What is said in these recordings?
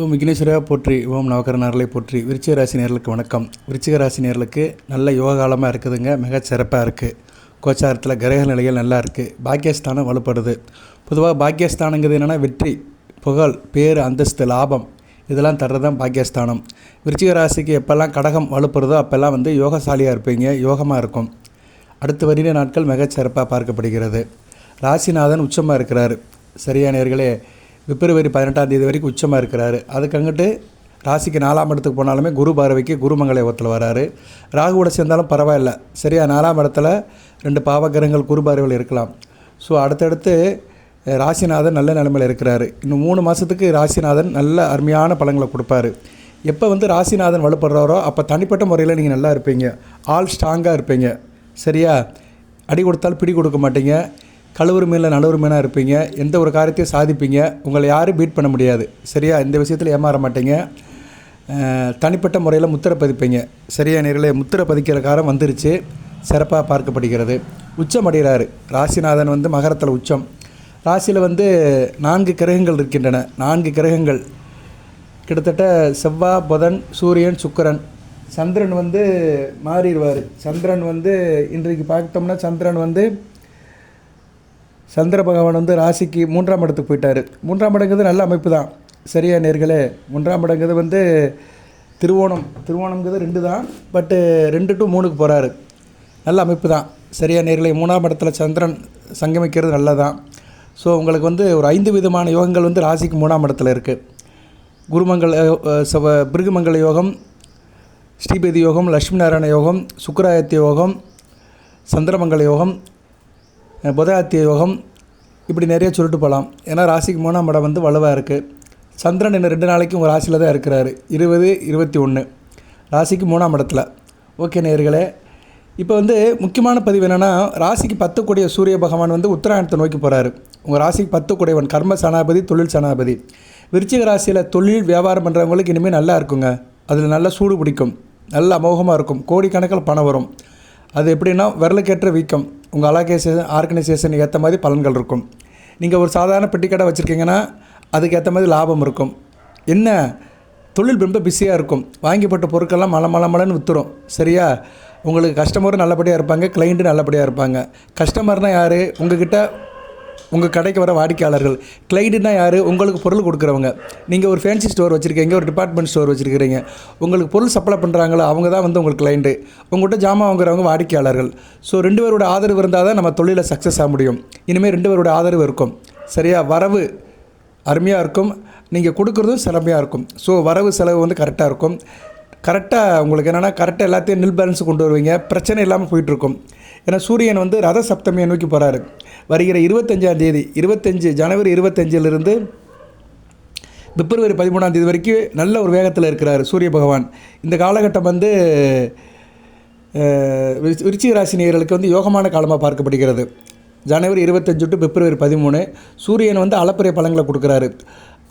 ஓம் விக்னேஸ்வரா போற்றி, ஓம் நவகரநார்களை போற்றி. விருச்சிக ராசி நேர்களுக்கு வணக்கம். விருச்சிக ராசி நேர்களுக்கு நல்ல யோக காலமாக இருக்குதுங்க. மிகச்சிறப்பாக இருக்குது. கோச்சாரத்தில் கிரக நிலைகள் நல்லா இருக்குது. பாக்கியஸ்தானம் வலுப்படுது. பொதுவாக பாக்கியஸ்தானங்கிறது என்னென்னா வெற்றி, புகழ், பேர், அந்தஸ்து, லாபம் இதெல்லாம் தர்றது தான் பாக்கியஸ்தானம். விருச்சிக ராசிக்கு எப்போல்லாம் கடகம் வலுப்படுதோ அப்போல்லாம் யோகசாலியாக இருப்பீங்க, யோகமாக இருக்கும். அடுத்து வருகிற நாட்கள் மிகச்சிறப்பாக பார்க்கப்படுகிறது. ராசிநாதன் உச்சமாக இருக்கிறார். சரியா நேர்களே, பிப்ரவரி 18ஆம் தேதி வரைக்கும் உச்சமாக இருக்கிறாரு. அதுக்கு அங்கிட்டு ராசிக்கு 4ஆம் இடத்துக்கு போனாலுமே குரு பார்வைக்கு குருமங்கள யோகத்தில் வராரு. ராகுவோட சேர்ந்தாலும் பரவாயில்ல. சரியா 4ஆம் இடத்துல 2 பாவகிரகங்கள் குரு பார்வைகள் இருக்கலாம். ஸோ அடுத்தடுத்து ராசிநாதன் நல்ல நிலைமையில் இருக்கிறாரு. இன்னும் 3 மாதத்துக்கு ராசிநாதன் நல்ல அருமையான பலன்களை கொடுப்பாரு. எப்போ ராசிநாதன் வலுப்படுறாரோ அப்போ தனிப்பட்ட முறையில் நீங்கள் நல்லா இருப்பீங்க, ஆள் ஸ்ட்ராங்காக இருப்பீங்க. சரியா, அடி கொடுத்தாலும் பிடி கொடுக்க மாட்டீங்க, கழுவுறு மீனில் நழுவுறு மீனாக இருப்பீங்க, எந்த ஒரு காரியத்தையும் சாதிப்பீங்க, உங்களை யாரும் பீட் பண்ண முடியாது. சரியா, இந்த விஷயத்தில் ஏமாற மாட்டீங்க, தனிப்பட்ட முறையில் முத்திரை பதிப்பீங்க. சரியா நேர்களே, முத்திரை பதிக்கிற காலம் வந்துருச்சு, சிறப்பாக பார்க்கப்படுகிறது. உச்சம் அடைகிறாரு ராசிநாதன். மகரத்தில் உச்சம். ராசியில் 4 கிரகங்கள் இருக்கின்றன. 4 கிரகங்கள் கிட்டத்தட்ட செவ்வாய், புதன், சூரியன், சுக்கிரன். சந்திரன் மாறிடுவார். சந்திரன் இன்றைக்கு பார்த்தோம்னா சந்திர பகவான் ராசிக்கு 3ஆம் இடத்துக்கு போயிட்டார். 3ஆம் இடங்கிறது நல்ல அமைப்பு தான். சரியா நேர்களே, 3ஆம் இடங்கிறது திருவோணம்ங்கிறது 2 தான். பட்டு 2 to 3க்கு போகிறாரு. நல்ல அமைப்பு தான். சரியா நேர்களே, 3ஆம் இடத்துல சந்திரன் சங்கமிக்கிறது நல்லதான். ஸோ உங்களுக்கு ஒரு 5 விதமான யோகங்கள் ராசிக்கு 3ஆம் இடத்துல இருக்குது. பிருகுமங்கல யோகம், ஸ்ரீபதி யோகம், லட்சுமி நாராயண யோகம், சுக்கிராயத்திய யோகம், சந்திரமங்கல யோகம், புதாத்திய யோகம், இப்படி நிறைய சொல்லிட்டு போகலாம். ஏன்னா ராசிக்கு 3ஆம் இடம் வலுவாக இருக்குது. சந்திரன் இன்னும் 2 நாளைக்கு உங்கள் ராசியில் தான் இருக்கிறாரு. 20, 21 ராசிக்கு 3ஆம் இடத்துல. ஓகே நேயர்களே, இப்போ முக்கியமான பதிவு என்னென்னா, ராசிக்கு 10 கூடிய சூரிய பகவான் உத்தராயணத்தை நோக்கி போகிறாரு. உங்கள் ராசிக்கு 10 கூடியவன் கர்ம சனாபதி, தொழில் சனாபதி. விருச்சிக ராசியில் தொழில் வியாபாரம் பண்ணுறவங்களுக்கு இனிமேல் நல்லா இருக்குங்க. அதில் நல்லா சூடு பிடிக்கும், நல்ல அமோகமாக இருக்கும், கோடிக்கணக்கில் பணம் வரும். அது எப்படின்னா விரலுக்கேற்ற வீக்கம். உங்கள் ஆர்கனைசேஷன் ஏற்ற மாதிரி பலன்கள் இருக்கும். நீங்கள் ஒரு சாதாரண பெட்டி கடை வச்சுருக்கீங்கன்னா அதுக்கேற்ற மாதிரி லாபம் இருக்கும். என்ன தொழில் ரொம்ப பிஸியாக இருக்கும். வாங்கிப்பட்ட பொருட்கள்லாம் மலன்னு விற்றுரும். சரியா, உங்களுக்கு கஸ்டமரும் நல்லபடியாக இருப்பாங்க, கிளைண்ட்டு நல்லபடியாக இருப்பாங்க. கஸ்டமர்னால் யார்? உங்கள் கடைக்கு வர வாடிக்கையாளர்கள். கிளைண்ட்டுனா யார்? உங்களுக்கு பொருள் கொடுக்குறவங்க. நீங்கள் ஒரு ஃபேன்சி ஸ்டோர் வச்சுருக்கீங்க, ஒரு டிபார்ட்மெண்ட் ஸ்டோர் வச்சுருக்கிறீங்க, உங்களுக்கு பொருள் சப்ளை பண்ணுறாங்களோ அவங்க தான் உங்களுக்கு கிளைண்ட்டு. உங்கள்கிட்ட ஜாமான் வாங்குறவங்க வாடிக்கையாளர்கள். ஸோ 2 பேரோட ஆதரவு இருந்தால் தான் நம்ம தொழிலில் சக்ஸஸ் ஆக முடியும். இனிமேல் 2 பேரோட ஆதரவு இருக்கும். சரியா, வரவு அருமையாக இருக்கும், நீங்கள் கொடுக்குறதும் சிறமையாக இருக்கும். ஸோ வரவு செலவு கரெக்டாக இருக்கும். கரெக்டாக உங்களுக்கு என்னென்னா கரெக்டாக எல்லாத்தையும் நில் பேலன்ஸ் கொண்டு வருவீங்க, பிரச்சனை இல்லாமல் போயிட்டுருக்கும். ஏன்னா சூரியன் ரத சப்தமியை நோக்கி போகிறாரு. வருகிற 25ஆம் தேதி, ஜனவரி 25 பிப்ரவரி 13ஆம் தேதி வரைக்கும் நல்ல ஒரு வேகத்தில் இருக்கிறார் சூரிய பகவான். இந்த காலகட்டம் விருச்சிக ராசி நேயர்களுக்கு யோகமான காலமாக பார்க்கப்படுகிறது. ஜனவரி 25 to பிப்ரவரி 13 சூரியன் அளப்பரிய பலன்களை கொடுக்குறாரு.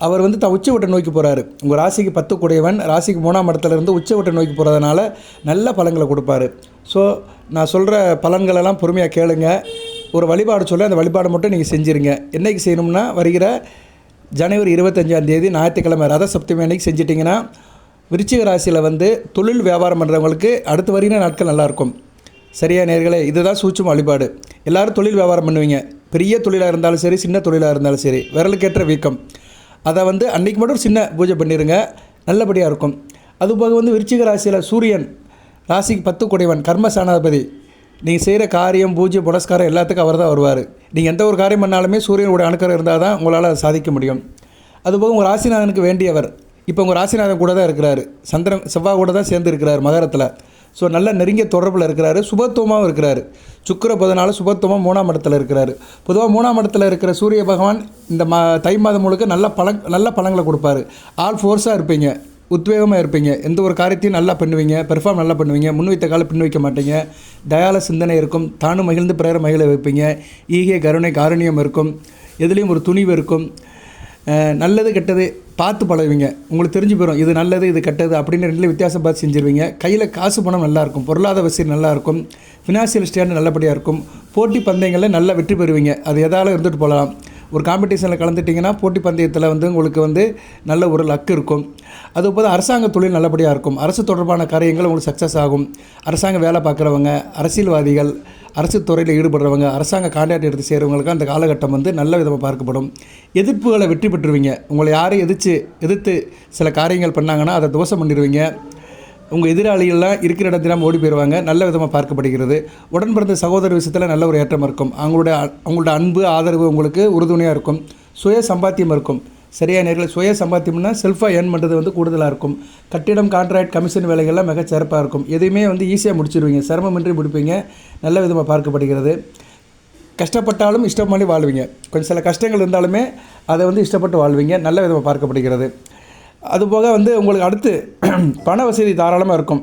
அவர் உச்சவட்டை நோக்கி போகிறாரு. உங்கள் ராசிக்கு 10 கூடையவன் ராசிக்கு 3ஆம் இடத்துலேருந்து உச்சவட்டை நோக்கி போகிறதுனால நல்ல பலன்களை கொடுப்பாரு. ஸோ நான் சொல்கிற பலன்களெல்லாம் பொறுமையாக கேளுங்க. ஒரு வழிபாடு சொல்ல அந்த வழிபாடு மட்டும் நீங்கள் செஞ்சுருங்க. என்றைக்கு செய்யணும்னா வருகிற ஜனவரி 25ஆம் தேதி ஞாயிற்றுக்கிழமை ரத சப்தமி அன்றைக்கி செஞ்சிட்டிங்கன்னா விருச்சிக ராசியில் தொழில் வியாபாரம் பண்ணுறவங்களுக்கு அடுத்து வருகிற நாட்கள் நல்லாயிருக்கும். சரியா நேர்களே, இதுதான் சூட்சும வழிபாடு. எல்லோரும் தொழில் வியாபாரம் பண்ணுவீங்க. பெரிய தொழிலாக இருந்தாலும் சரி, சின்ன தொழிலாக இருந்தாலும் சரி, விரலுக்கேற்ற வீக்கம். அதை அன்றைக்கி மட்டும் சின்ன பூஜை பண்ணிடுங்க, நல்லபடியாக இருக்கும். அதுபோக விருச்சிக ராசியில் சூரியன் ராசிக்கு 10 கூடையவன் கர்ம சனாபதி. நீங்கள் செய்கிற காரியம், பூஜை, புனஸ்காரம் எல்லாத்துக்கும் அவர் தான் வருவார். நீங்கள் எந்த ஒரு காரியம் பண்ணாலுமே சூரியனோட அணுக்கரம் இருந்தால் தான் உங்களால் அதை சாதிக்க முடியும். அதுபோக உங்கள் ராசிநாதனுக்கு வேண்டியவர். இப்போ உங்கள் ராசிநாதன் கூட தான் இருக்கிறாரு. செவ்வாய் கூட தான் சேர்ந்து இருக்கிறார் மகரத்தில். ஸோ நல்ல நெருங்கிய தொடர்பில் இருக்கிறாரு, சுபத்துவமாகவும் இருக்கிறாரு. சுக்கிர புதனால சுபத்துவமாக 3ஆம் இடத்துல இருக்கிறாரு. பொதுவாக 3ஆம் இடத்துல இருக்கிற சூரிய பகவான் இந்த தை மாதம் முழுக்க நல்ல பலன்களை கொடுப்பாரு. ஆல் ஃபோர்ஸாக இருப்பீங்க, உத்வேகமாக இருப்பீங்க, எந்த ஒரு காரியத்தையும் நல்லா பண்ணுவீங்க, பெர்ஃபார்ம் நல்லா பண்ணுவீங்க, முன் வைத்த காலம் பின் வைக்க மாட்டீங்க, தயால சிந்தனை இருக்கும், தானும் மகிழ்ந்து பிறரை மகிழ வைப்பீங்க, ஈகை கருணை காரணியம் இருக்கும், எதுலேயும் ஒரு துணிவு இருக்கும். நல்லது கெட்டது பார்த்து பழகுவீங்க. உங்களுக்கு தெரிஞ்சு போயிடும் இது நல்லது இது கெட்டது அப்படின்னு 2 வித்தியாசம் பார்த்து செஞ்சுருவீங்க. கையில் காசு பணம் நல்லாயிருக்கும், பொருளாதார வசதி நல்லாயிருக்கும், ஃபினான்ஷியல் ஸ்டாண்ட் நல்லபடியாக இருக்கும். போட்டி பந்தயங்களில் நல்ல வெற்றி பெறுவீங்க. அது எதாலும் இருந்துட்டு போகலாம். ஒரு காம்படிஷனில் கலந்துட்டிங்கன்னா போட்டி பந்தயத்தில் வந்து உங்களுக்கு வந்து நல்ல ஒரு லக் இருக்கும். அதுபோல் அரசாங்க தொழில் நல்லபடியாக இருக்கும். அரசு தொடர்பான காரியங்கள் உங்களுக்கு சக்ஸஸ் ஆகும். அரசாங்க வேலை பார்க்குறவங்க, அரசியல்வாதிகள், அரசு துறையில் ஈடுபடுறவங்க, அரசாங்க கான்ட்ராக்ட் எடுத்து செய்கிறவங்களுக்கு அந்த காலகட்டம் வந்து நல்ல விதமாக பார்க்கப்படும். எதிர்ப்புகளை வெற்றி பெற்றுருவீங்க. உங்களை யாரும் எதிர்த்து சில காரியங்கள் பண்ணாங்கன்னா அதை தோஷம் பண்ணிடுவீங்க. உங்கள் எதிராளிகள்லாம் இருக்கிற இடத்துல ஓடி போயிடுவாங்க. நல்ல விதமாக பார்க்கப்படுகிறது. உடன் பிறந்த சகோதர விஷயத்தில் நல்ல ஒரு ஏற்றம் இருக்கும். அவங்களோட அன்பு ஆதரவு உங்களுக்கு உறுதுணையாக இருக்கும். சுய சம்பாத்தியம் இருக்கும். சரியா நேரில் சுய சம்பாத்தியம்னா செல்ஃபாக ஏர்ன் பண்ணுறது வந்து கூடுதலாக இருக்கும். கட்டிடம், கான்ட்ராக்ட், கமிஷன் வேலைகள்லாம் மிக சிறப்பாக இருக்கும். எதுவுமே வந்து ஈஸியாக முடிச்சிடுவீங்க. சிரமமின்றி முடிப்பீங்க. நல்ல விதமாக பார்க்கப்படுகிறது. கஷ்டப்பட்டாலும் இஷ்டமாடி வாழ்வீங்க. கொஞ்சம் சில கஷ்டங்கள் இருந்தாலுமே அதை வந்து இஷ்டப்பட்டு வாழ்வீங்க. நல்ல விதமாக பார்க்கப்படுகிறது. அதுபோக வந்து உங்களுக்கு அடுத்து பண வசதி தாராளமாக இருக்கும்.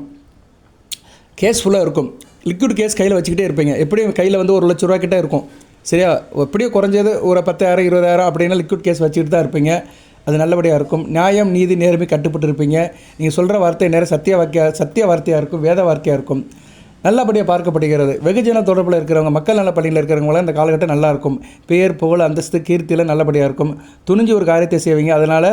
கேஸ் ஃபுல்லாக இருக்கும். லிக்விட் கேஸ் கையில் வச்சுக்கிட்டே இருப்பீங்க. எப்படியும் கையில் வந்து 1 லட்ச ரூபா கிட்டே இருக்கும். சரியா, எப்படியும் குறைஞ்சது ஒரு 10,000 20,000 அப்படின்னா லிக்விட் கேஸ் வச்சுக்கிட்டு தான் இருப்பீங்க. அது நல்லபடியாக இருக்கும். நியாயம், நீதி, நேர்மை கட்டுப்பட்டு இருப்பீங்க. நீங்கள் சொல்கிற வார்த்தை நேரம் சத்திய வார்த்தையாக இருக்கும். வேத வார்த்தையாக இருக்கும். நல்லபடியாக பார்க்கப்படுகிறது. வெகுஜன தொடர்பில் இருக்கிறவங்க, மக்கள் நல பணியில் இருக்கிறவங்களாம் இந்த காலகட்டம் நல்லாயிருக்கும். பேர், புகழ், அந்தஸ்து, கீர்த்தியில் நல்லபடியாக இருக்கும். துணிஞ்சு ஒரு காரியத்தை செய்வீங்க. அதனால்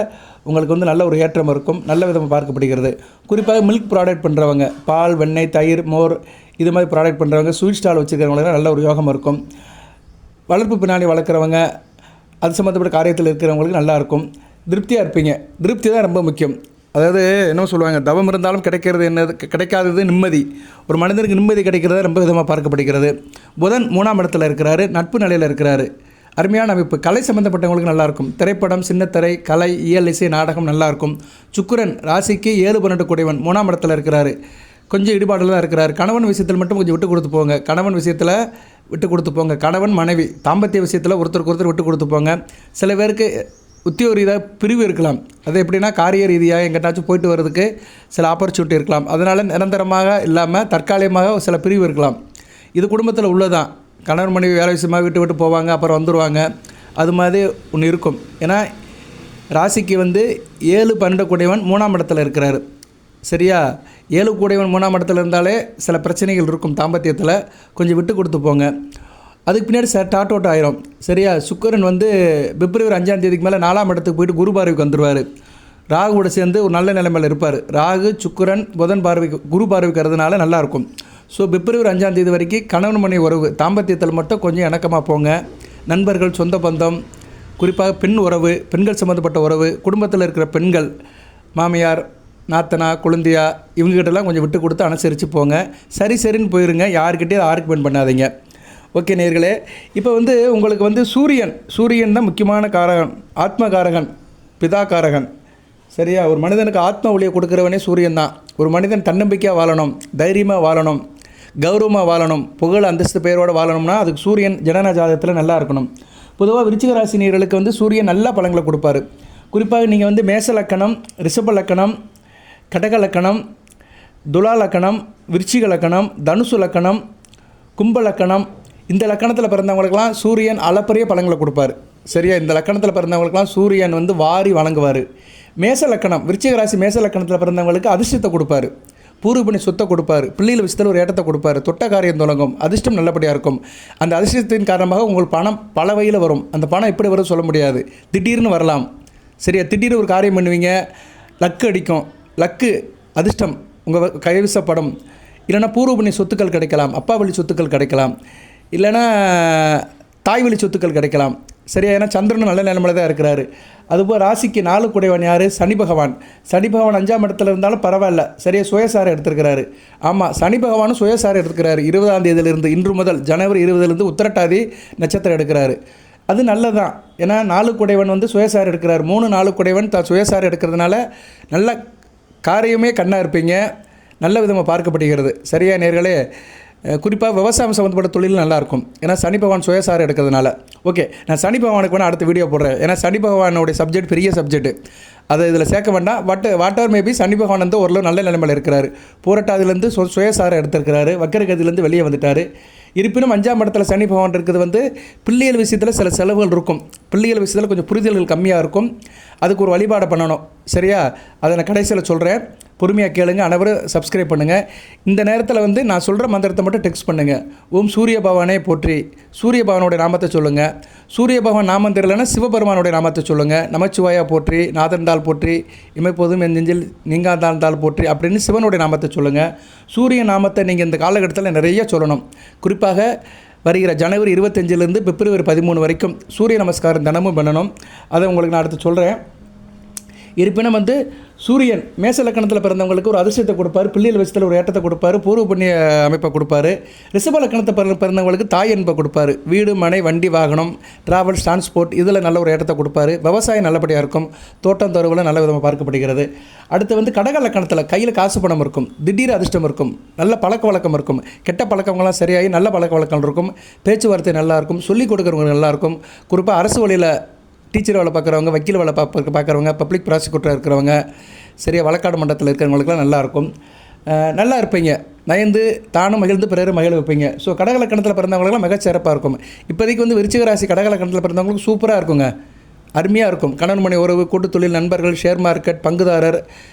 உங்களுக்கு வந்து நல்ல ஒரு ஏற்றம் இருக்கும். நல்ல விதமாக பார்க்கப்படுகிறது. குறிப்பாக மில்க் ப்ராடக்ட் பண்ணுறவங்க, பால், வெண்ணெய், தயிர், மோர் இது மாதிரி ப்ராடக்ட் பண்ணுறவங்க, ஸ்வீட் ஸ்டால் வச்சுருக்கிறவங்களுக்கு நல்ல ஒரு யோகம் இருக்கும். வளர்ப்பு பின்னாடி வளர்க்குறவங்க, அது சம்மந்தப்பட்ட காரியத்தில் இருக்கிறவங்களுக்கு நல்லாயிருக்கும். திருப்தியாக இருப்பீங்க. திருப்தி தான் ரொம்ப முக்கியம். அதாவது என்ன சொல்லுவாங்க, தவம் இருந்தாலும் கிடைக்காதது நிம்மதி. ஒரு மனிதனுக்கு நிம்மதி கிடைக்கிறத ரொம்ப விதமாக பார்க்கப்படுகிறது. புதன் 3ஆம் இடத்துல இருக்கிறாரு. நட்பு நிலையில் இருக்கிறாரு. அருமையான அமைப்பு. கலை சம்மந்தப்பட்டவங்களுக்கு நல்லாயிருக்கும். திரைப்படம், சின்னத்திரை, கலை, இயல், இசை, நாடகம் நல்லாயிருக்கும். சுக்கிரன் ராசிக்கு 7-12 கூடியவன் 3ஆம் இடத்துல இருக்கிறாரு. கொஞ்சம் ஈடுபாடில் தான் இருக்கிறார். கணவன் விஷயத்தில் மட்டும் கொஞ்சம் விட்டு கொடுத்து போங்க. கணவன் மனைவி தாம்பத்திய விஷயத்தில் ஒருத்தருக்கு விட்டு கொடுத்து போங்க. சில பேருக்கு உத்தியோக ரீதியாக பிரிவு இருக்கலாம். அது எப்படின்னா காரிய ரீதியாக எங்கிட்டாச்சும் போயிட்டு வர்றதுக்கு சில ஆப்பர்ச்சுனிட்டி இருக்கலாம். அதனால் நிரந்தரமாக இல்லாமல் தற்காலிகமாக சில பிரிவு இருக்கலாம். இது குடும்பத்தில் உள்ளதான். கணவன் மனைவி வேலை விஷயமாக விட்டு போவாங்க, அப்புறம் வந்துடுவாங்க. அது மாதிரி ஒன்று இருக்கும். ஏன்னா ராசிக்கு வந்து 7-12 கூடியவன் 3ஆம் இடத்துல இருக்கிறாரு. சரியா, 7 கூடியவன் 3ஆம் இடத்துல இருந்தாலே சில பிரச்சனைகள் இருக்கும். தாம்பத்தியத்தில் கொஞ்சம் விட்டு கொடுத்து போங்க. அதுக்கு பின்னாடி டாட் அவுட் ஆயிரும். சரியா, சுக்கிரன் வந்து பிப்ரவரி 5ஆம் தேதிக்கு மேலே 4ஆம் இடத்துக்கு போயிட்டு குரு பார்வைக்கு வந்துடுவார். ராகுவோட சேர்ந்து ஒரு நல்ல நிலைமையில் இருப்பார். ராகு, சுக்கிரன், புதன் பார்வைக்கு குரு பார்வைக்கு வரதுனால நல்லாயிருக்கும். ஸோ பிப்ரவரி 5ஆம் தேதி வரைக்கும் கணவன் மனைவி உறவு தாம்பத்தியத்தில் மட்டும் கொஞ்சம் இணக்கமாக போங்க. நண்பர்கள், சொந்த பந்தம், குறிப்பாக பெண் உறவு, பெண்கள் சம்மந்தப்பட்ட உறவு, குடும்பத்தில் இருக்கிற பெண்கள், மாமியார், நாத்தனா, குழந்தையா, இவங்ககிட்டலாம் கொஞ்சம் விட்டு கொடுத்து அனுசரித்து போங்க. சரின்னு போயிருங்க. யாருக்கிட்டேயும் ஆர்குமெண்ட் பண்ணாதீங்க. ஓகே நேயர்களே, இப்போ வந்து உங்களுக்கு வந்து சூரியன் தான் முக்கியமான காரகன், ஆத்மகாரகன், பிதாகாரகன். சரியா, ஒரு மனிதனுக்கு ஆத்ம ஒளியை கொடுக்குறவனே சூரியன் தான். ஒரு மனிதன் தன்னம்பிக்கையாக வாழணும், தைரியமாக வாழணும், கௌரவமாக வாழணும், புகழ், அந்தஸ்து, பெயரோடு வாழணும்னா அதுக்கு சூரியன் ஜனன ஜாதகத்தில் நல்லா இருக்கணும். பொதுவாக விருச்சிக ராசி நேயர்களுக்கு வந்து சூரியன் நல்ல பலன்களை கொடுப்பார். குறிப்பாக நீங்கள் வந்து மேச லக்கணம், ரிஷப லக்கணம், கடக லக்கணம், துலா லக்கணம், விருச்சிக லக்கணம், தனுசு லக்கணம், கும்ப லக்கணம், இந்த லக்கணத்தில் பிறந்தவங்களுக்கெல்லாம் சூரியன் அளப்பரிய பலன்களை கொடுப்பார். சரியா, இந்த லக்கணத்தில் பிறந்தவங்களுக்கெல்லாம் சூரியன் வந்து வாரி வழங்குவார். மேச லக்கணம், விருச்சிக ராசி மேச லக்கணத்தில் பிறந்தவங்களுக்கு அதிர்ஷ்டத்தை கொடுப்பார். பூர்வ புண்ணிய சொத்தை கொடுப்பார். பிள்ளைகள் விஷயத்தில் ஒரு ஏற்றத்தை கொடுப்பார். தொட்ட காரியம் தொடங்கும். அதிர்ஷ்டம் நல்லபடியாக இருக்கும். அந்த அதிர்ஷ்டத்தின் காரணமாக உங்களுக்கு பணம் பல வகையில் வரும். அந்த பணம் எப்படி வரும் சொல்ல முடியாது. திடீர்னு வரலாம். சரியா, திடீர்னு ஒரு காரியம் பண்ணுவீங்க, லக்கு அடிக்கும். லக்கு அதிர்ஷ்டம் உங்கள் கைவசப்படும். இல்லைனா பூர்வ புண்ணிய சொத்துக்கள் கிடைக்கலாம். அப்பா வழி சொத்துக்கள் கிடைக்கலாம். இல்லைனா தாய் வழி சொத்துக்கள் கிடைக்கலாம். சரியா, ஏன்னா சந்திரனும் நல்ல நிலைமையில தான் இருக்கிறாரு. அதுபோல் ராசிக்கு 4 கூடையவன் யார்? சனி பகவான். சனி பகவான் 5ஆம் இடத்துல இருந்தாலும் பரவாயில்ல. சரியா, சுயசாரம் எடுத்திருக்கிறாரு. ஆமாம், சனி பகவானும் சுயசாரம் எடுத்துக்கிறாரு. 20ஆம் தேதியிலிருந்து, இன்று முதல் ஜனவரி 20லேருந்து உத்திரட்டாதி நட்சத்திரம் எடுக்கிறாரு. அது நல்லதான். ஏன்னா 4 கூடையவன் வந்து சுயசாரம் எடுக்கிறார். 3-4 கூடையவன் சுயசாரம் எடுக்கிறதுனால நல்ல காரியமே கண்ணாக இருப்பீங்க. நல்ல விதமாக பார்க்கப்படுகிறது. சரியா நேர்களே, குறிப்பாக விவசாயம் சம்மந்தப்பட்ட தொழில் நல்லாயிருக்கும். ஏன்னா சனி பகவான் சுயசாரம் எடுக்கிறதுனால. ஓகே, நான் சனி பகவானுக்கு வேணால் அடுத்த வீடியோ போடுறேன். ஏன்னா சனி பகவானுடைய சப்ஜெக்ட் பெரிய சப்ஜெக்ட், அதை இதில் சேர்க்க வேண்டாம். வாட் எவர் மேபி சனி பகவான் வந்து ஓரளவு நல்ல நிலைமையில் இருக்கிறார். பூரட்டாதிலேருந்து சுயசாரம் எடுத்திருக்கிறாரு. வக்கரகதியிலேருந்து வெளியே வந்துட்டார். இருப்பினும் 5ஆம் இடத்துல சனி பகவான் இருக்கிறது வந்து பிள்ளைகள் விஷயத்தில் சில செலவுகள் இருக்கும். பிள்ளைகள் விஷயத்தில் கொஞ்சம் புரிதல்கள் கம்மியாக இருக்கும். அதுக்கு ஒரு வழிபாடு பண்ணணும். சரியா, அதை நான் கடைசியில் சொல்கிறேன். பொறுமையாக கேளுங்க. அனைவரும் சப்ஸ்கிரைப் பண்ணுங்கள். இந்த நேரத்தில் வந்து நான் சொல்கிற மந்திரத்தை மட்டும் டெக்ஸ்ட் பண்ணுங்கள். ஓம் சூரிய பகவானே போற்றி. சூரிய பகவானுடைய நாமத்தை சொல்லுங்கள். சூரிய பகவான் நாமம் தெரியலன்னா சிவபெருமானுடைய நாமத்தை சொல்லுங்கள். நமச்சிவாயா போற்றி, நாதன்தாள் போற்றி, இமைப்போதும் என் நெஞ்சில் நீங்காந்தாள் போற்றி அப்படின்னு சிவனுடைய நாமத்தை சொல்லுங்கள். சூரிய நாமத்தை நீங்கள் இந்த காலகட்டத்தில் நிறைய சொல்லணும். குறிப்பாக வருகிற ஜனவரி 25 பிப்ரவரி 13 வரைக்கும் சூரிய நமஸ்காரம் தினமும் பண்ணணும். அதை உங்களுக்கு நான் அடுத்து சொல்கிறேன். இருப்பினும் வந்து சூரியன் மேச லக்கணத்தில் பிறந்தவங்களுக்கு ஒரு அதிர்ஷ்டத்தை கொடுப்பார், பிள்ளைகள் விஷயத்தில் ஒரு ஏற்றத்தை கொடுப்பார், பூர்வ புண்ணிய அமைப்பை கொடுப்பார். ரிஷப லக்கணத்தை பிறந்தவங்களுக்கு தாய் அன்பை கொடுப்பார், வீடு மனை வண்டி வாகனம் டிராவல்ஸ் டிரான்ஸ்போர்ட் இதில் நல்ல ஒரு ஏற்றத்தை கொடுப்பார். விவசாயம் நல்லபடியாக இருக்கும், தோட்டம் தருவில் நல்ல விதமாக பார்க்கப்படுகிறது. அடுத்து வந்து கடக லக்கணத்தில் கையில் காசு பணம் இருக்கும், திடீர் அதிர்ஷ்டம் இருக்கும், நல்ல பழக்க வழக்கம் இருக்கும், கெட்ட பழக்கங்கள்லாம் சரியாகி நல்ல பழக்க வழக்கம் இருக்கும், பேச்சுவார்த்தை நல்லாயிருக்கும், சொல்லிக் கொடுக்குறவங்க நல்லாயிருக்கும். குறிப்பாக அரசு வழியில் டீச்சர் வேலை பார்க்குறவங்க, வக்கீல் வேலை பார்க்குறவங்க, பப்ளிக் ப்ராசிக்யூட்டராக இருக்கிறவங்க, சரியாக வழக்காடு மண்டலத்தில் இருக்கிறவங்களுக்குலாம் நல்லாயிருக்கும். நல்லா இருப்பீங்க, நயந்து தானும் மகிழ்ந்து பிறரும் மகிழ வைப்பீங்க. ஸோ கடகலக்கணத்தில் பிறந்தவங்களுக்குலாம் மிகச்சிறப்பாக இருக்கும். இப்போதைக்கு வந்து விருச்சிக ராசி கடகலக்கணத்தில் பிறந்தவங்களுக்கு சூப்பராக இருக்குங்க, அருமையாக இருக்கும். கணவன் மனை உறவு, கூட்டுத் தொழில், நண்பர்கள், ஷேர் மார்க்கெட், பங்குதாரர்,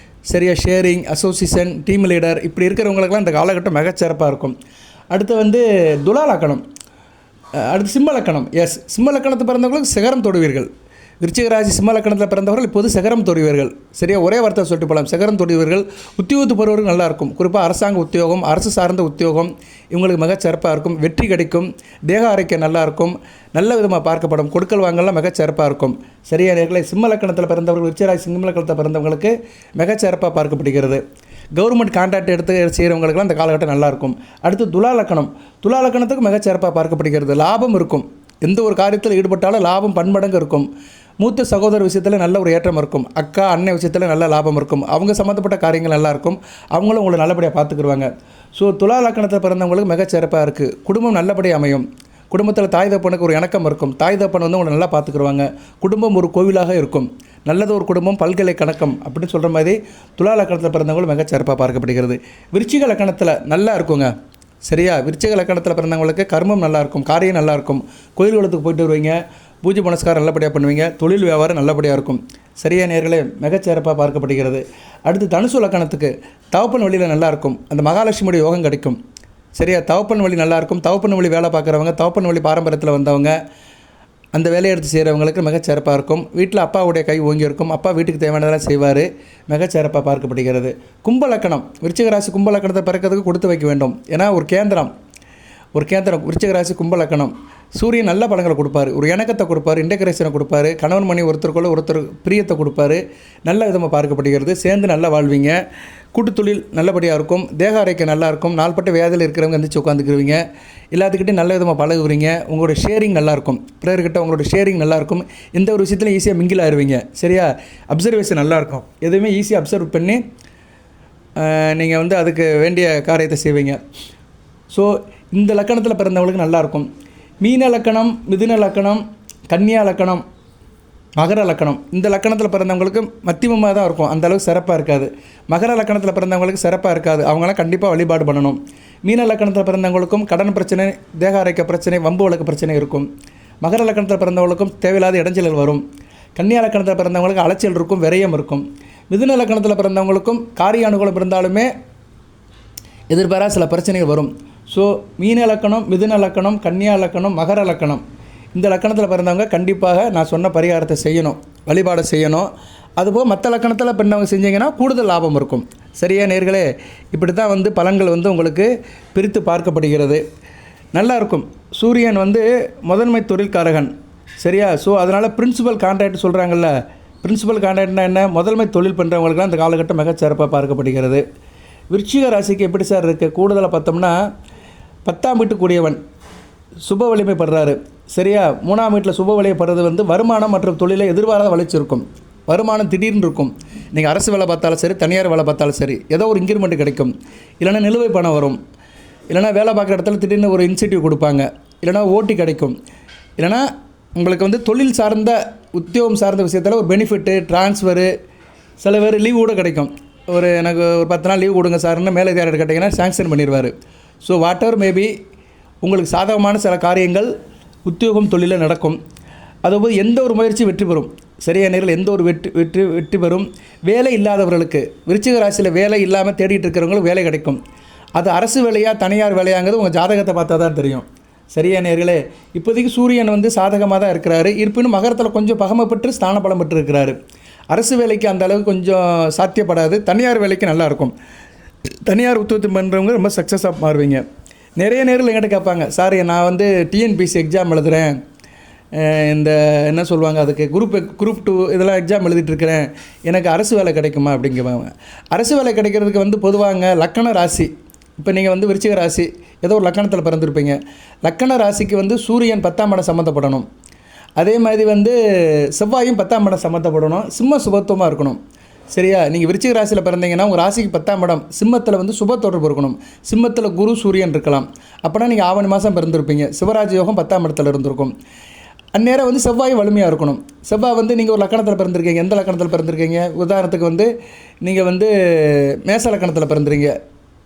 சரியாக ஷேரிங், அசோசியேஷன், டீம் லீடர் இப்படி இருக்கிறவங்களுக்குலாம் இந்த காலகட்டம் மிகச்சிறப்பாக இருக்கும். அடுத்து வந்து துலா லக்கணம், அடுத்து சிம்ம லக்கணம். சிம்ம லக்கணத்தை பிறந்தவங்களுக்கு சிகரம் தொடுவீர்கள். விருச்சிக ராசி சிம்ம லக்கணத்தில் பிறந்தவர்கள் இப்போது சிகரம் தொடுவீர்கள். சரியா, ஒரே வார்த்தை சொல்லிட்டு போகலாம், சிகரம் தொடுவீர்கள். உத்தியோகத்து போகிறவர்கள் நல்லாயிருக்கும். குறிப்பாக அரசாங்க உத்தியோகம், அரசு சார்ந்த உத்தியோகம் இவங்களுக்கு மிகச்சிறப்பாக இருக்கும். வெற்றி கிடைக்கும், தேக ஆரோக்கியம் நல்லாயிருக்கும், நல்ல விதமாக பார்க்கப்படும், கொடுக்கல் வாங்கலாம் மிகச்சிறப்பாக இருக்கும். சரியா நேர்களை, சிம்ம லக்கணத்தில் பிறந்தவர்கள் விருச்சிக ராசி சிம்ம லக்கணத்தில் பிறந்தவங்களுக்கு மிகச்சிறப்பாக பார்க்கப்படுகிறது. கவர்மெண்ட் கான்ட்ராக்ட் எடுத்து செய்கிறவங்களுக்குலாம் இந்த காலகட்டம் நல்லாயிருக்கும். அடுத்து துலா லக்கணம். துலா லக்கணத்துக்கு மிகச்சிறப்பாக பார்க்கப்படுகிறது. லாபம் இருக்கும், எந்த ஒரு காரியத்தில் ஈடுபட்டாலும் லாபம் பன்மடங்கு இருக்கும். மூத்த சகோதர விஷயத்தில் நல்ல ஒரு ஏற்றம் இருக்கும். அக்கா அண்ணன் விஷயத்தில் நல்ல லாபம் இருக்கும். அவங்க சம்மந்தப்பட்ட காரியங்கள் நல்லாயிருக்கும், அவங்களும் உங்களை நல்லபடியாக பார்த்துக்குருவாங்க. ஸோ துலா லக்கணத்தில் பிறந்தவங்களுக்கு மிகச்சிறப்பாக இருக்குது. குடும்பம் நல்லபடியாக அமையும். குடும்பத்தில் தாய் தப்பனுக்கு ஒரு இணக்கம் இருக்கும். தாய் தப்பன் வந்து உங்களை நல்லா பார்த்துக்குருவாங்க. குடும்பம் ஒரு கோவிலாக இருக்கும். நல்லது ஒரு குடும்பம் பல்கலைக்கணக்கம் அப்படின்னு சொல்கிற மாதிரி துலா லக்கணத்தில் பிறந்தவங்களும் மிகச்சிறப்பாக பார்க்கப்படுகிறது. விருச்சிக லக்கணத்தில் நல்லா இருக்குங்க. சரியா, விருச்சிக லக்கணத்தில் பிறந்தவங்களுக்கு கர்மம் நல்லாயிருக்கும், காரியம் நல்லாயிருக்கும், கோயில்களுக்கு போயிட்டு வருவீங்க, பூஜை புனஸ்காரம் நல்லபடியாக பண்ணுவீங்க, தொழில் வியாபாரம் நல்லபடியாக இருக்கும். சரியா நேர்களே, மிகச்சிறப்பாக பார்க்கப்படுகிறது. அடுத்து தனுசு லக்கணத்துக்கு தவப்பன் வழியில் நல்லாயிருக்கும், அந்த மகாலட்சுமியுடைய யோகம் கிடைக்கும். சரியா, தவப்பன் வழி நல்லாயிருக்கும். தவப்பன் வழி வேலை பார்க்குறவங்க, தவப்பன் வழி பாரம்பரியத்தில் வந்தவங்க, அந்த வேலையை எடுத்து செய்கிறவங்களுக்கு மிகச்சிறப்பாக இருக்கும். வீட்டில் அப்பாவுடைய கை ஓங்கி இருக்கும், அப்பா வீட்டுக்கு தேவையானதெல்லாம் செய்வார், மிகச்சிறப்பாக பார்க்கப்படுகிறது. கும்பலக்கணம், விருச்சிக ராசி கும்பலக்கணத்தை பிறக்கிறதுக்கு கொடுத்து வைக்க வேண்டும். ஏன்னா ஒரு கேந்திரம் விருச்சிக ராசி கும்பலக்கணம். சூரியன் நல்ல பலங்களை கொடுப்பார், ஒரு இணக்கத்தை கொடுப்பார், இன்டகிரேஷனை கொடுப்பார், கணவன் மணி ஒருத்தருக்குள்ள ஒருத்தர் பிரியத்தை கொடுப்பார், நல்ல விதமாக பார்க்கப்படுகிறது. சேர்ந்து நல்லா வாழ்வீங்க, கூட்டுத்தொழில் நல்லபடியாக இருக்கும், தேக ஆரோக்கியம் நல்லாயிருக்கும், நாள்பட்ட வியாதியில் இருக்கிறவங்க எந்திரிச்சு உட்காந்துக்குருவீங்க, எல்லாத்துக்கிட்டையும் நல்ல விதமாக பழகுவீங்க, உங்களோட ஷேரிங் நல்லாயிருக்கும், பிறர்கிட்ட உங்களோட ஷேரிங் நல்லாயிருக்கும், எந்த ஒரு விஷயத்துலையும் ஈஸியாக மிங்கில் ஆயிடுவீங்க. சரியா, அப்சர்வேஷன் நல்லாயிருக்கும், எதுவுமே ஈஸியாக அப்சர்வ் பண்ணி நீங்கள் வந்து அதுக்கு வேண்டிய காரியத்தை செய்வீங்க. ஸோ இந்த லக்கணத்தில் பிறந்தவங்களுக்கு நல்லாயிருக்கும். மீன லக்கணம், மிதுன லக்கணம், கன்னியா லக்கணம், மகர லக்கணம் இந்த லக்கணத்தில் பிறந்தவங்களுக்கு மத்தியமமாக தான் இருக்கும், அந்தளவுக்கு சிறப்பாக இருக்காது. மகர லக்கணத்தில் பிறந்தவங்களுக்கு சிறப்பாக இருக்காது, அவங்களாம் கண்டிப்பாக வழிபாடு பண்ணணும். மீன லக்கணத்தில் பிறந்தவங்களுக்கும் கடன் பிரச்சனை, தேக ஆரோக்கிய பிரச்சனை, வம்பு வழக்கு பிரச்சனை இருக்கும். மகர லக்கணத்தில் பிறந்தவங்களுக்கும் தேவையில்லாத இடைஞ்சல்கள் வரும். கன்னியா லக்கணத்தில் பிறந்தவங்களுக்கு அலைச்சல் இருக்கும், விரயம் இருக்கும். மிதுன லக்கணத்தில் பிறந்தவங்களுக்கும் காரிய அனுகூலம் இருந்தாலுமே எதிர்பாராத சில பிரச்சனைகள் வரும். ஸோ மீன லக்கணம், மிதுன லக்கணம், கன்னியா லக்கணம், மகர லக்கணம் இந்த லக்கணத்தில் பிறந்தவங்க கண்டிப்பாக நான் சொன்ன பரிகாரத்தை செய்யணும், வழிபாடு செய்யணும். அதுபோல் மற்ற லக்கணத்தில் பிறந்தவங்க செஞ்சீங்கன்னா கூடுதல் லாபம் இருக்கும். சரியா நேர்களே, இப்படி தான் வந்து பலன்கள் வந்து உங்களுக்கு பிரித்து பார்க்கப்படுகிறது. நல்லாயிருக்கும். சூரியன் வந்து முதன்மை தொழில்காரகன். சரியா, ஸோ அதனால் பிரின்சிபல் கான்ட்ராக்ட் சொல்கிறாங்கல்ல, பிரின்சிபல் கான்ட்ராக்ட்னா என்ன, முதன்மை தொழில் பண்ணுறவங்களுக்குலாம் இந்த காலகட்டம் மிகச்சிறப்பாக பார்க்கப்படுகிறது. விருச்சிக ராசிக்கு எப்படி சார் இருக்குது, கூடுதலாக பார்த்தோம்னா 10ஆம் வீட்டுக்குரியவன் சுப வலிமை படுறாரு. சரியா, 3ஆம் வீட்டில் சுப வலிமை படுறது வந்து வருமானம் மற்றும் தொழிலை எதிர்பாராத வளர்ச்சி இருக்கும். வருமானம் திடீர்னு இருக்கும். நீங்கள் அரசு வேலை பார்த்தாலும் சரி, தனியார் வேலை பார்த்தாலும் சரி, ஏதோ ஒரு இன்க்ரிமெண்ட் கிடைக்கும், இல்லைனா நிலுவை பணம் வரும், இல்லைனா வேலை பார்க்குற இடத்துல திடீர்னு ஒரு இன்சென்டிவ் கொடுப்பாங்க, இல்லைனா ஓட்டி கிடைக்கும், இல்லைனா உங்களுக்கு வந்து தொழில் சார்ந்த உத்தியோகம் சார்ந்த விஷயத்தில் ஒரு பெனிஃபிட்டு, ட்ரான்ஸ்ஃபரு, சில பேர் லீவ் கூட கிடைக்கும். எனக்கு ஒரு 10 நாள் லீவ் கொடுங்க சார்னு மேலதிகாரி கேட்டிங்கன்னா சாங்ஷன் பண்ணிடுவார். ஸோ வாட் எவர் மேபி உங்களுக்கு சாதகமான சில காரியங்கள் உத்தியோகம் தொழிலில் நடக்கும். அதுபோல் எந்த ஒரு முயற்சி வெற்றி பெறும். சரியான நேரில் எந்த ஒரு வெற்றி பெறும். வேலை இல்லாதவர்களுக்கு, விருச்சிக ராசியில் வேலை இல்லாமல் தேடிட்டு இருக்கிறவங்களுக்கு வேலை கிடைக்கும். அது அரசு வேலையா தனியார் வேலையாங்கிறது உங்கள் ஜாதகத்தை பார்த்தா தான் தெரியும். சரியா நேர்களே, இப்போதைக்கு சூரியன் வந்து சாதகமாக தான் இருக்கிறாரு. இருப்பினும் மகரத்தில் கொஞ்சம் பகமை பெற்று ஸ்தான பலம் பெற்று இருக்கிறாரு. அரசு வேலைக்கு அந்த அளவுக்கு கொஞ்சம் சாத்தியப்படாது. தனியார் வேலைக்கு நல்லாயிருக்கும். தனியார் உத்தியோகம் பண்ணுறவங்க ரொம்ப சக்ஸஸாக மாறுவீங்க. நிறைய நேரில் என்கிட்ட கேட்பாங்க, சார் நான் வந்து டிஎன்பிசி எக்ஸாம் எழுதுகிறேன், இந்த என்ன சொல்லுவாங்க அதுக்கு குரூப் 2 இதெல்லாம் எக்ஸாம் எழுதிட்டுருக்கிறேன், எனக்கு அரசு வேலை கிடைக்குமா அப்படிங்குவாங்க. அரசு வேலை கிடைக்கிறதுக்கு வந்து பொதுவாங்க லக்கண ராசி, இப்போ நீங்கள் வந்து விருச்சிக ராசி ஏதோ ஒரு லக்கணத்தில் பிறந்திருப்பீங்க. லக்கண ராசிக்கு வந்து சூரியன் 10ஆம் இடம் சம்மந்தப்படணும். அதே மாதிரி வந்து செவ்வாயும் 10ஆம் இடம் சம்மந்தப்படணும். சிம்ம சுபத்துவமாக இருக்கணும். சரியா, நீங்கள் விருச்சிக ராசியில் பிறந்தீங்கன்னா உங்கள் ராசிக்கு 10ஆம் இடம் சிம்மத்தில் வந்து சுப தொடர்பு இருக்கணும். சிம்மத்தில் குரு சூரியன் இருக்கலாம். அப்போனா நீங்கள் ஆவணி மாதம் பிறந்திருப்பீங்க. சிவராஜ் யோகம் 10ஆம் இடத்துல இருந்திருக்கும். அந்நேரம் வந்து செவ்வாய் வலிமையாக இருக்கணும். செவ்வாய் வந்து நீங்கள் ஒரு லக்கணத்தில் பிறந்திருக்கீங்க. எந்த லக்கணத்தில் பிறந்திருக்கீங்க? உதாரணத்துக்கு வந்து நீங்கள் வந்து மேச லக்கணத்தில் பிறந்துறீங்க.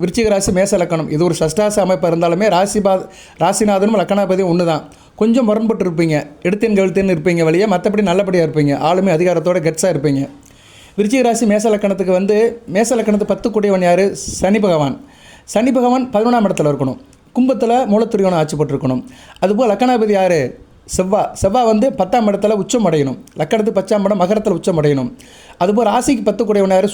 விருச்சிக ராசி மேச லக்கணம். இது ஒரு சஷ்டாச அமைப்பு இருந்தாலுமே ராசிநாதனும் லக்கணாபதியும் ஒன்று தான். கொஞ்சம் முரண்பட்டு இருப்பீங்க. எடுத்தேன் கழுத்தேன்னு இருப்பீங்க வழியே, மற்றபடி நல்லபடியாக இருப்பீங்க. ஆளுமே அதிகாரத்தோட கெட்ஸாக இருப்பீங்க. விருச்சிக ராசி மேச லக்கணத்துக்கு வந்து மேச லக்கணத்து 10 கூடியவன் யார்? சனி பகவான். சனி பகவான் 11ஆம் இடத்துல இருக்கணும். கும்பத்தில் மூலத்துரியோனை ஆட்சி போட்டிருக்கணும். அதுபோல் லக்கணாபதி யார்? செவ்வாய் வந்து 10ஆம் இடத்துல உச்சம் அடையணும். லக்கணத்துக்கு 10ஆம் இடம் மகரத்தில் உச்சம் அடையணும். அதுபோல் ராசிக்கு 10 கூடியவன் யார்?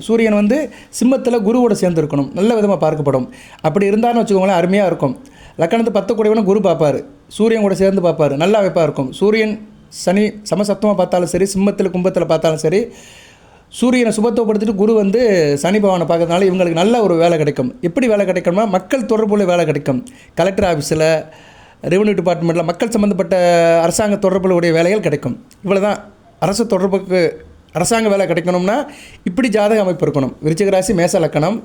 சூரியன் வந்து சிம்மத்தில் குருவோடு சேர்ந்து இருக்கணும். நல்ல விதமாக பார்க்கப்படும். அப்படி இருந்தாலும் வச்சுக்கோங்களேன், அருமையாக இருக்கும். லக்கணத்து 10 கூடியவனை குரு பார்ப்பார், சூரியன் கூட சேர்ந்து பார்ப்பார், நல்ல அமைப்பாக இருக்கும். சூரியன் சனி சமசத்துவமாக பார்த்தாலும் சரி, சிம்மத்தில் கும்பத்தில் பார்த்தாலும் சரி, சூரியனை சுபத்துவப்படுத்திட்டு குரு வந்து சனி பகவானை பார்க்கறதுனால இவங்களுக்கு நல்ல ஒரு வேலை கிடைக்கும். எப்படி வேலை கிடைக்கும்னா, மக்கள் தொடர்புள்ள வேலை கிடைக்கும். கலெக்டர் ஆஃபீஸில், ரெவன்யூ டிபார்ட்மெண்ட்டில் மக்கள் சம்மந்தப்பட்ட அரசாங்க தொடர்புடைய வேலைகள் கிடைக்கும். இவ்வளோ தான். அரசு தொடர்புக்கு அரசாங்க வேலை கிடைக்கணும்னா இப்படி ஜாதக அமைப்பு இருக்கணும். விருச்சிக ராசி மேச லக்கணம்,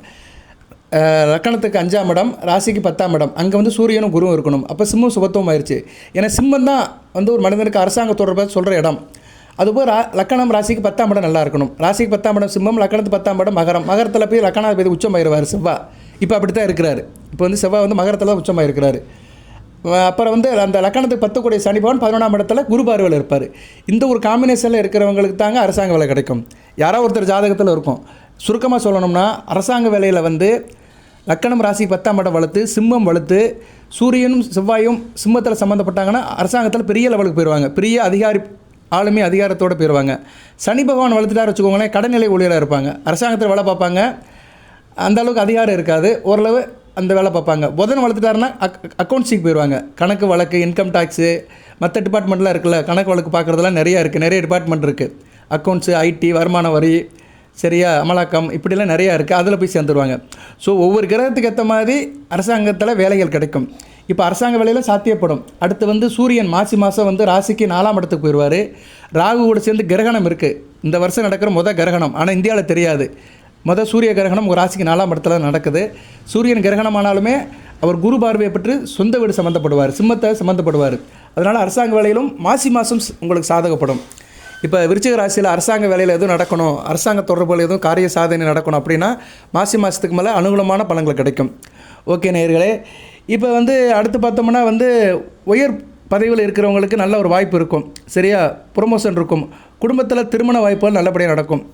லக்கணத்துக்கு 5ஆம் இடம், ராசிக்கு 10ஆம் இடம், அங்கே வந்து சூரியனும் குருவும் இருக்கணும். அப்போ சிம்மம் சுபத்துவம் ஆயிடுச்சு. ஏன்னா சிம்மம் தான் வந்து ஒரு மனிதனுக்கு அரசாங்க தொடர்பை சொல்கிற இடம். அதுபோல் லக்கணம் ராசிக்கு 10ஆம் இடம் நல்லா இருக்கணும். ராசிக்கு 10ஆம் இடம் சிம்மம், லக்கணத்துக்கு 10ஆம் இடம் மகரத்தில் போய் லக்கணாதிபதி உச்சம் ஆயிடுவார் செவ்வாய். இப்போ அப்படி தான் இருக்கிறாரு. இப்போ வந்து செவ்வாய் வந்து மகரத்தில் தான் உச்சமாக இருக்கிறாரு. அப்புறம் வந்து அந்த லக்கணத்துக்கு 10 கூடிய சனி பகவான் 11ஆம் இடத்துல குரு பார்வையில் இருப்பார். இந்த ஒரு காம்பினேஷனில் இருக்கிறவங்களுக்கு தாங்க அரசாங்க வேலை கிடைக்கும். யாரோ ஒருத்தர் ஜாதகத்தில் இருக்கும். சுருக்கமாக சொல்லணும்னா, அரசாங்க வேலையில் வந்து லக்கணம் ராசி 10ஆம் இடம் வளர்த்து, சிம்மம் வளர்த்து, சூரியனும் செவ்வாயும் சிம்மத்தில் சம்மந்தப்பட்டாங்கன்னா அரசாங்கத்தில் பெரிய லெவலுக்கு போயிடுவாங்க. பெரிய ஆளுமே அதிகாரத்தோடு போயிடுவாங்க. சனி பகவான் வளர்த்துட்டார் வச்சுக்கோங்களேன், கடைநிலை ஊழியராக இருப்பாங்க. அரசாங்கத்தில் வேலை பார்ப்பாங்க. அந்த அளவுக்கு அதிகாரம் இருக்காது, ஓரளவு அந்த வேலை பார்ப்பாங்க. புதன் வளர்த்துட்டாருன்னா அக்கௌண்ட்ஸுக்கு போயிடுவாங்க. கணக்கு வழக்கு, இன்கம் டேக்ஸு, மற்ற டிபார்ட்மெண்ட்லாம் இருக்குல்ல, கணக்கு வழக்கு பார்க்குறதுலாம் நிறையா இருக்குது. நிறைய டிபார்ட்மெண்ட் இருக்குது. அக்கௌண்ட்ஸு, ஐடி, வருமான வரி, சரியா, அமலாக்கம், இப்படிலாம் நிறையா இருக்குது. அதில் போய் சேர்ந்துருவாங்க. ஸோ ஒவ்வொரு கிரகத்துக்கு ஏற்ற மாதிரி அரசாங்கத்தில் வேலைகள் கிடைக்கும். இப்போ அரசாங்க வேலையில் சாத்தியப்படும். அடுத்து வந்து சூரியன் மாதம் வந்து ராசிக்கு 4ஆம் இடத்துக்கு போயிடுவார். ராகு கூட சேர்ந்து கிரகணம் இருக்குது. இந்த வருஷம் நடக்கிற கிரகணம். ஆனால் இந்தியாவில் தெரியாது. சூரிய கிரகணம் ஒரு ராசிக்கு 4ஆம் இடத்துல நடக்குது. சூரியன் கிரகணம் ஆனாலுமே அவர் குரு பார்வையை பெற்று சொந்த வீடு சம்மந்தப்படுவார், சிம்மத்தை சம்மந்தப்படுவார். அதனால் அரசாங்க வேலையிலும் மாதம் உங்களுக்கு சாதகப்படும். இப்போ விருச்சிக ராசியில் அரசாங்க வேலையில் எதுவும் நடக்கணும், அரசாங்க தொடர்புகள் எதுவும் காரிய சாதனை நடக்கணும் அப்படின்னா மாதத்துக்கு மேலே அனுகூலமான பலன்கள் கிடைக்கும். ஓகே நேயர்களே, இப்போ வந்து அடுத்து பார்த்தோம்னா வந்து உயர் பதவியில் இருக்கிறவங்களுக்கு நல்ல ஒரு வாய்ப்பு இருக்கும். சரியா, ப்ரொமோஷன் இருக்கும். குடும்பத்தில் திருமண வாய்ப்புகள் நல்லபடியாக நடக்கும்.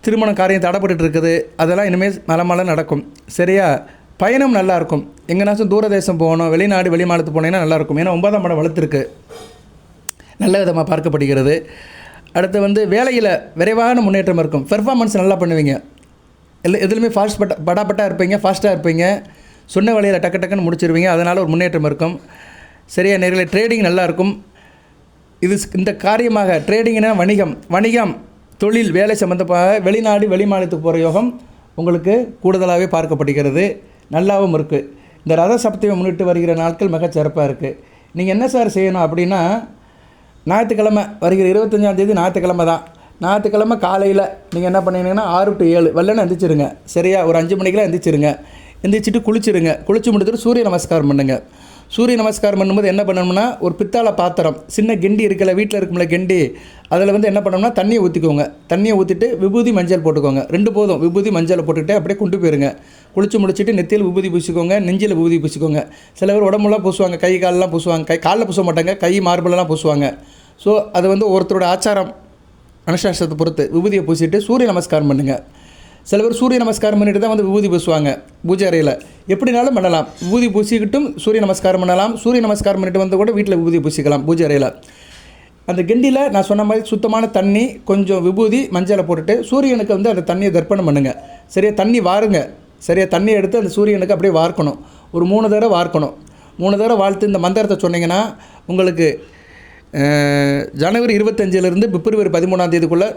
திருமண காரியம் தடைப்பட்டு இருக்குது, அதெல்லாம் இனிமேல் மலை நடக்கும். சரியா, பயணம் நல்லாயிருக்கும். எங்கேனாச்சும் தூரதேசம் போகணும், வெளிநாடு வெளி மாநிலத்துக்கு போனீங்கன்னா நல்லாயிருக்கும். ஏன்னா 9ஆம் இடம் வளர்த்துருக்கு, நல்ல விதமாக பார்க்கப்படுகிறது. அடுத்து வந்து வேலையில் விரைவான முன்னேற்றம் இருக்கும். பெர்ஃபார்மன்ஸ் நல்லா பண்ணுவீங்க. எதுலையுமே படாப்பட்டாக இருப்பீங்க, ஃபாஸ்ட்டாக இருப்பீங்க. சொன்ன வேலையில் டக்குன்னு முடிச்சிருவீங்க. அதனால் ஒரு முன்னேற்றம் இருக்கும். சரியா நேரில் ட்ரேடிங் நல்லாயிருக்கும். இந்த காரியமாக ட்ரேடிங்னா வணிகம், தொழில், வேலை சம்மந்தமாக வெளிநாடு வெளி மாநிலத்துக்கு போகிற யோகம் உங்களுக்கு கூடுதலாகவே பார்க்கப்படுகிறது. நல்லாவும் இருக்குது. இந்த ரத சப்தமியை முன்னிட்டு வருகிற நாட்கள் மிகச் சிறப்பாக இருக்குது. நீங்கள் என்ன சார் செய்யணும் அப்படின்னா, ஞாயிற்றுக்கிழமை வருகிற 25ஆம் தேதி ஞாயிற்றுக்கிழமை தான். ஞாயிற்றுக்கிழமை காலையில் நீங்கள் என்ன பண்ணீங்கன்னா 6 to 7 வெள்ளனை எந்திரிச்சிருங்க. சரியா, ஒரு 5 மணிக்கெலாம் எந்திரிச்சிருங்க. எந்திரிச்சிட்டு குளிச்சுட்டு குளிச்சு முடிச்சுட்டு சூரிய நமஸ்காரம் பண்ணுங்கள். சூரிய நமஸ்காரம் பண்ணும்போது என்ன பண்ணணும்னா, ஒரு பித்தளை பாத்திரம், சின்ன கெண்டி இருக்குல்ல, வீட்டில் இருக்கும்ல கெண்டி, அதில் வந்து என்ன பண்ணணும்னா தண்ணியை ஊற்றிக்கோங்க. தண்ணியை ஊற்றிட்டு விபூதி மஞ்சள் போட்டுக்கோங்க. 2 போதும். விபூதி மஞ்சளை போட்டுக்கிட்டு அப்படியே கொண்டு போயிருங்க. குளிச்சு முடிச்சுட்டு நெத்தியில் விபூதி பூசிக்கோங்க, நெஞ்சில் விபூதி பூசிக்கோங்க. சில பேர் உடம்புலாம் பூசுவாங்க, கை காலெலாம் பூசுவாங்க. காலில் பூச மாட்டாங்க, கை மார்பிளெலாம் பூசுவாங்க. ஸோ அது வந்து ஒருத்தரோட ஆச்சாரம் அனுசாசனத்தை பொறுத்து விபூதியை பூசிட்டு சூரிய நமஸ்காரம் பண்ணுங்கள். சில பேர் சூரிய நமஸ்காரம் பண்ணிட்டு தான் வந்து விபூதி பூசுவாங்க பூஜை அறையில். எப்படினாலும் பண்ணலாம். விபூதி பூசிக்கிட்டும் சூரிய நமஸ்காரம் பண்ணலாம். சூரிய நமஸ்காரம் பண்ணிட்டு வந்து கூட வீட்டில் விபூதி பூசிக்கலாம் பூஜை அறையில். அந்த கெண்டியில் நான் சொன்ன மாதிரி சுத்தமான தண்ணி, கொஞ்சம் விபூதி, மஞ்சளை போட்டுட்டு சூரியனுக்கு வந்து அந்த தண்ணியை தர்ப்பணம் பண்ணுங்கள். சரியாக தண்ணி வாருங்க. சரியாக தண்ணியை எடுத்து அந்த சூரியனுக்கு அப்படியே வார்க்கணும். ஒரு 3 தடவை வார்க்கணும். 3 தடவை வாழ்த்து இந்த மந்திரத்தை சொன்னீங்கன்னா உங்களுக்கு ஜனவரி 25லேருந்து பிப்ரவரி 13ஆம் தேதிக்குள்ளே